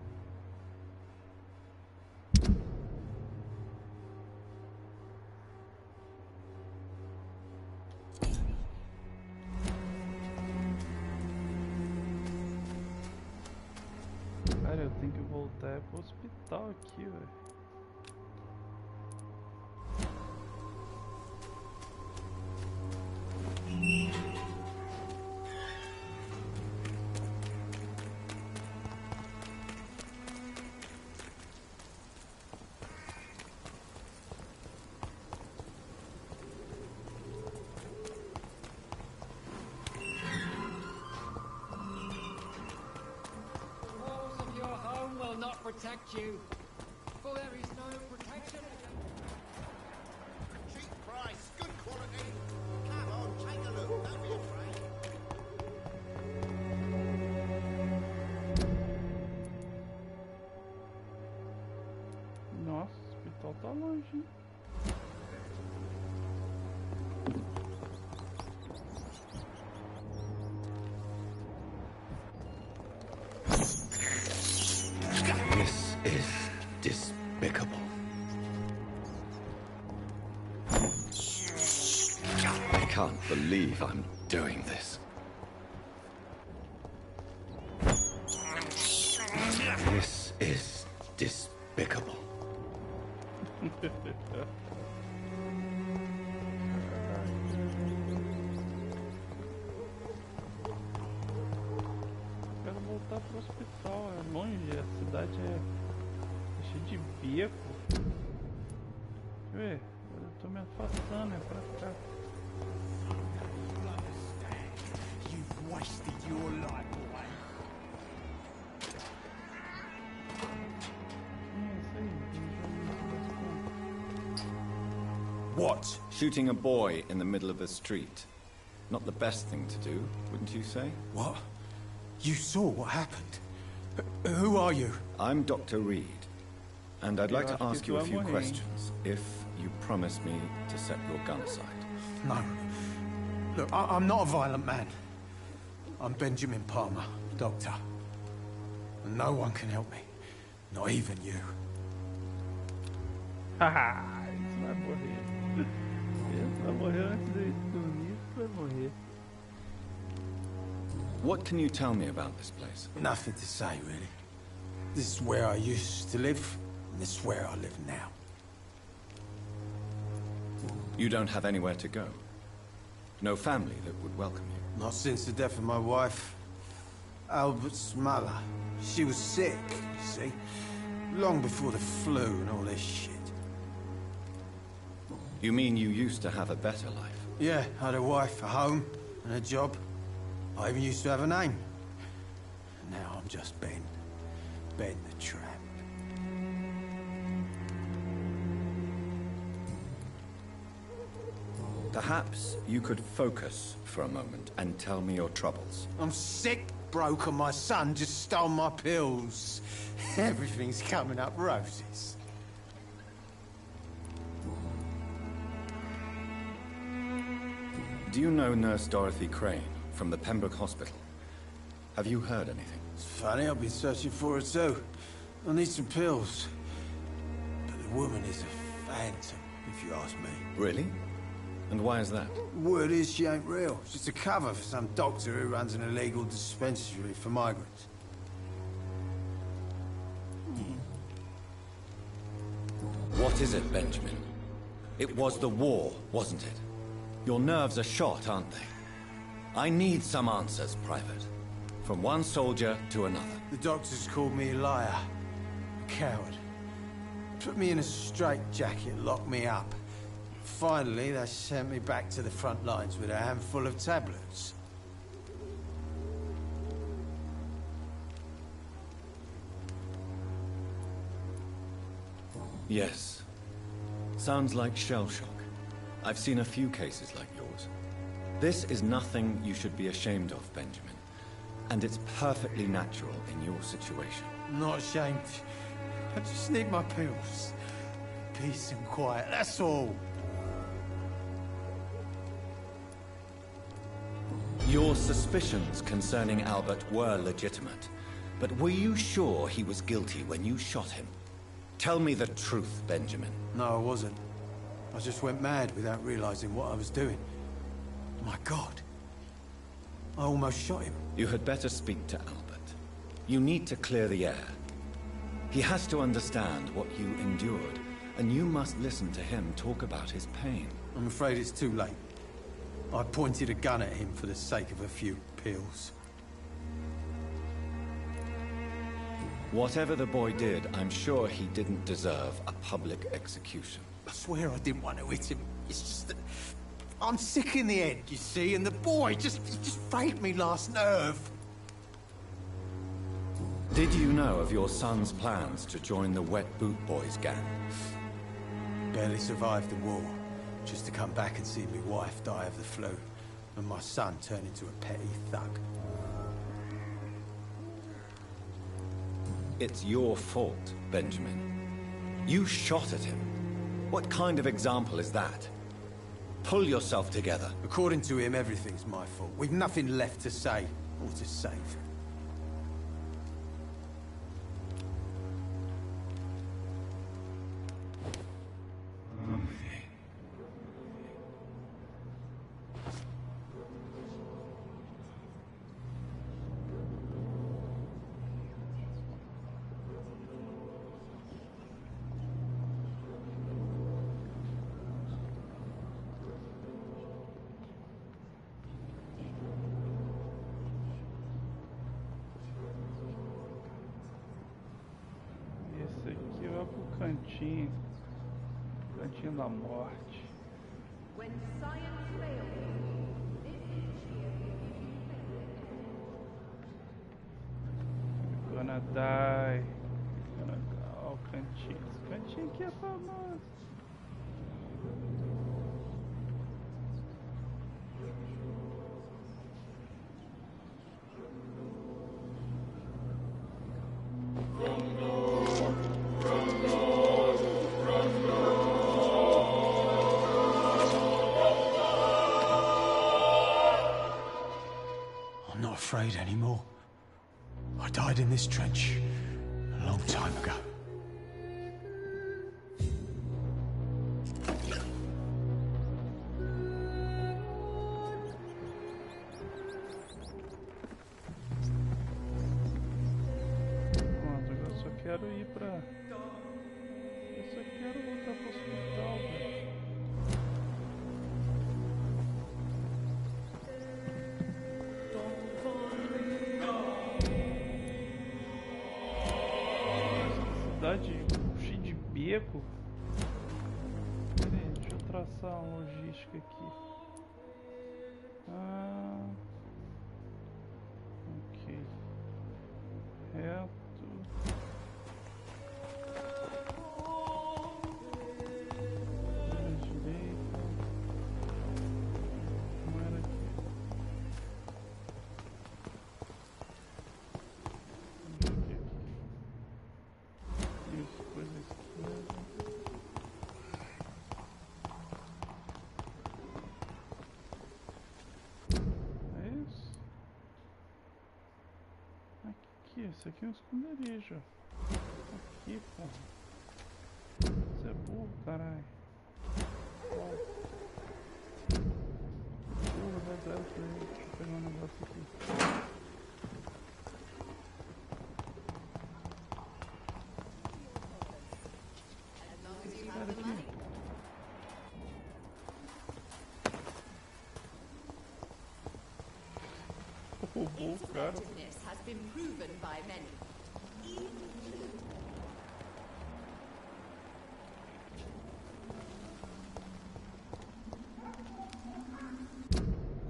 Cara, eu tenho que voltar pro hospital aqui, velho. Protect you, for there is no protection. Cheap price, good quality. Come on, take a look. Don't be afraid. Nossa, o hospital tá longe, hein? This is despicable. I can't believe I'm doing this. This is despicable. Quero voltar pro hospital, é longe, a cidade é cheia de beco. Deixa eu ver, eu tô me afastando, é pra cá. You've wasted your life away. What? Shooting a boy in the middle of a street. Not the best thing to do, wouldn't you say? What? You saw what happened? Who are you? I'm Dr. Reed, and I'd like to ask you a few questions, if you promise me to set your gun aside. No. Look, I'm not a violent man. I'm Benjamin Palmer, doctor. And no one can help me. Not even you. Haha, isso vai morrer. Isso vai morrer antes de dormir, isso vai morrer. What can you tell me about this place? Nothing to say, really. This is where I used to live, and this is where I live now. You don't have anywhere to go? No family that would welcome you? Not since the death of my wife, Albert's mother. She was sick, you see. Long before the flu and all this shit. You mean you used to have a better life? Yeah, I had a wife, a home, and a job. I even used to have a name. Now I'm just Ben. Ben the Tramp. Perhaps you could focus for a moment and tell me your troubles. I'm sick, broke, and my son just stole my pills. Everything's coming up roses. Do you know Nurse Dorothy Crane from the Pembroke Hospital? Have you heard anything? It's funny, I've been searching for her too. I need some pills. But the woman is a phantom, if you ask me. Really? And why is that? Word is she ain't real. She's a cover for some doctor who runs an illegal dispensary for migrants. What is it, Benjamin? It was the war, wasn't it? Your nerves are shot, aren't they? I need some answers, Private. From one soldier to another. The doctors called me a liar. A coward. Put me in a straitjacket, locked me up. Finally, they sent me back to the front lines with a handful of tablets. Yes. Sounds like shell shock. I've seen a few cases like yours. This is nothing you should be ashamed of, Benjamin. And it's perfectly natural in your situation. I'm not ashamed. I just need my pills. Peace and quiet, that's all. Your suspicions concerning Albert were legitimate. But were you sure he was guilty when you shot him? Tell me the truth, Benjamin. No, I wasn't. I just went mad without realizing what I was doing. My God. I almost shot him. You had better speak to Albert. You need to clear the air. He has to understand what you endured, and you must listen to him talk about his pain. I'm afraid it's too late. I pointed a gun at him for the sake of a few pills. Whatever the boy did, I'm sure he didn't deserve a public execution. I swear I didn't want to hit him. It's just that I'm sick in the head, you see, and the boy just frayed me last nerve. Did you know of your son's plans to join the Wet Boot Boys gang? Barely survived the war, just to come back and see my wife die of the flu, and my son turn into a petty thug. It's your fault, Benjamin. You shot at him. What kind of example is that? Pull yourself together. According to him, everything's my fault. We've nothing left to say or to save. Cantinho da morte. Gonna die. Ó, o cantinho. Esse cantinho aqui é famoso. I'm not afraid anymore. I died in this trench a long time ago. Pronto, agora eu só quero ir pra... Eu só quero voltar pro hospital, velho. Cheio de beco. Pera aí, deixa eu traçar uma logística aqui. Ok. Reto. Direita. Não era aqui. Isso, coisa esquerda. É isso? Aqui, isso aqui é um esconderijo. Aqui, porra. Você é burro, caralho. Burro, vai. Deixa eu pegar um negócio aqui. Its effectiveness has been proven by many. Even you.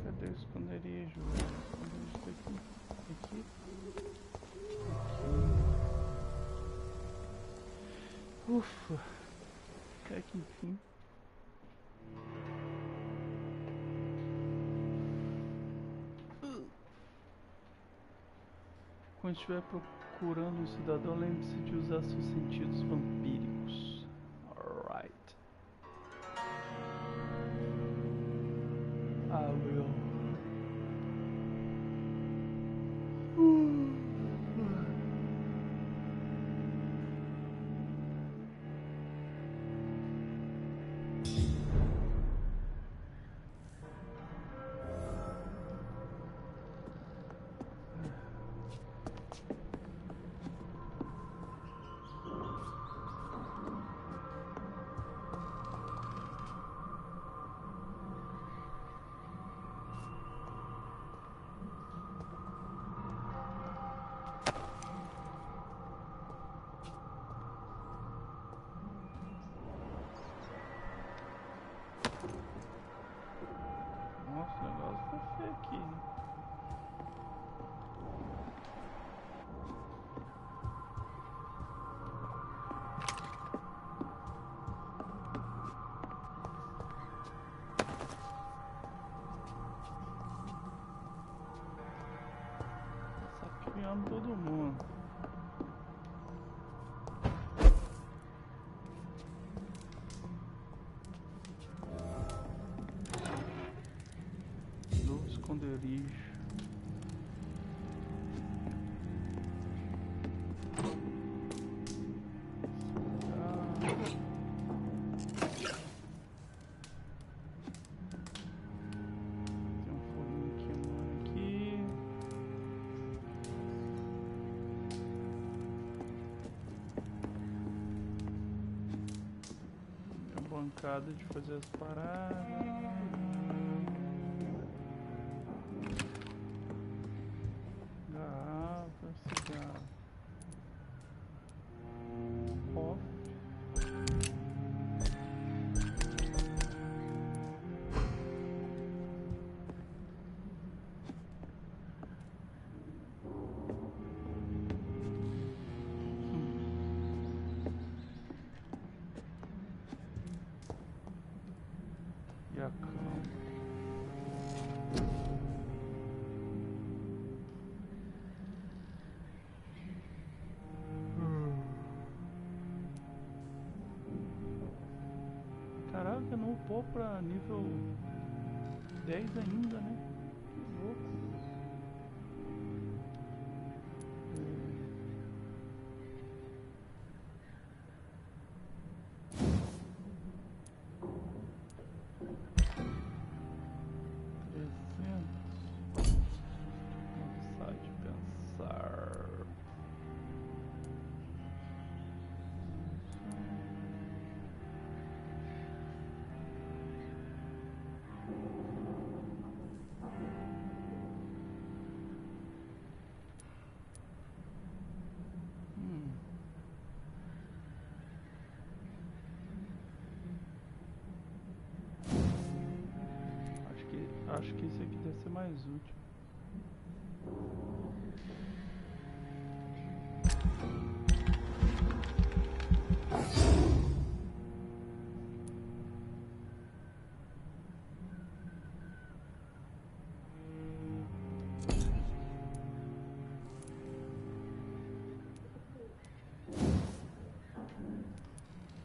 Cadê o esconderijo, velho? O esconderijo tá aqui. Ufa. Até que enfim. Quando estiver procurando um cidadão, lembre-se de usar seus sentidos vampíricos. Alright. I will. aqui. Saqueando todo mundo. Novo esconderijo. Tem um foguinho queimando aqui. Minha bancada de fazer as paradas. Garrafa, cigarro. Off. E a cama. Caraca, não upou pra nível 10 ainda, né? Que louco. Sai de pensar. Acho que esse aqui deve ser mais útil.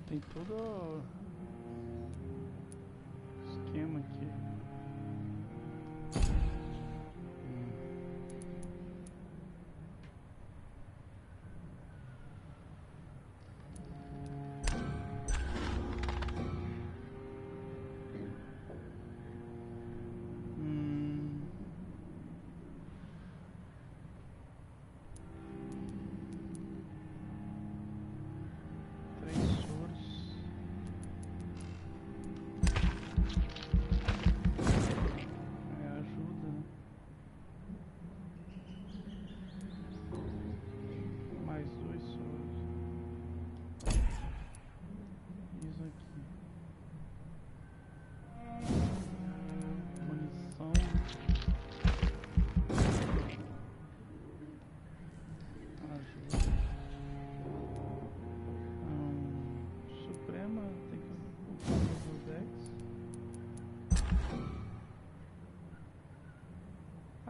Tem todo esquema aqui.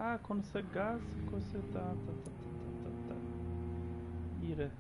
Ah, quando você gasta, você tá. Ira.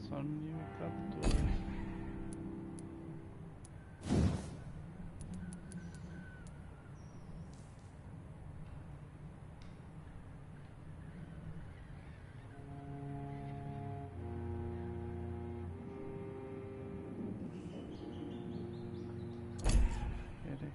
Só no nível 14. Pera aí.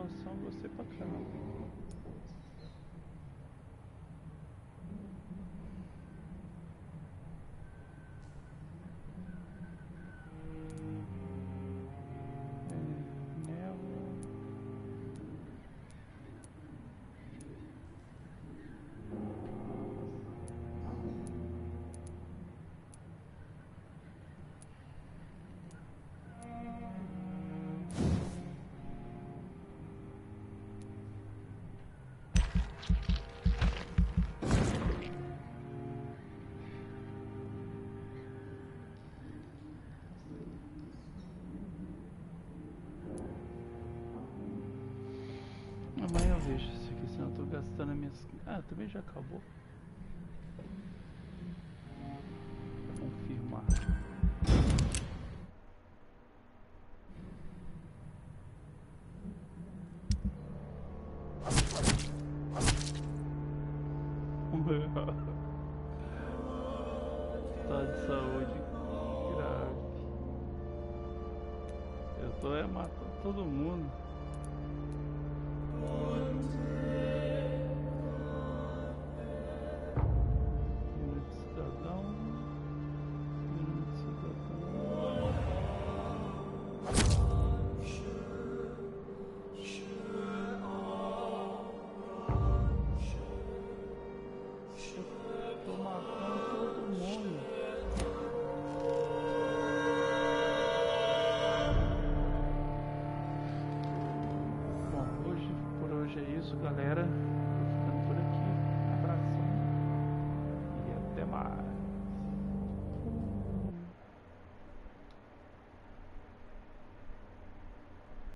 noção, gostei pra caramba. Amanhã eu vejo isso aqui, senão eu tô gastando as minhas... Ah, também já acabou. Vou confirmar. Estado de saúde grave. Eu tô matando todo mundo. Galera, vou ficando por aqui. Abração e até mais.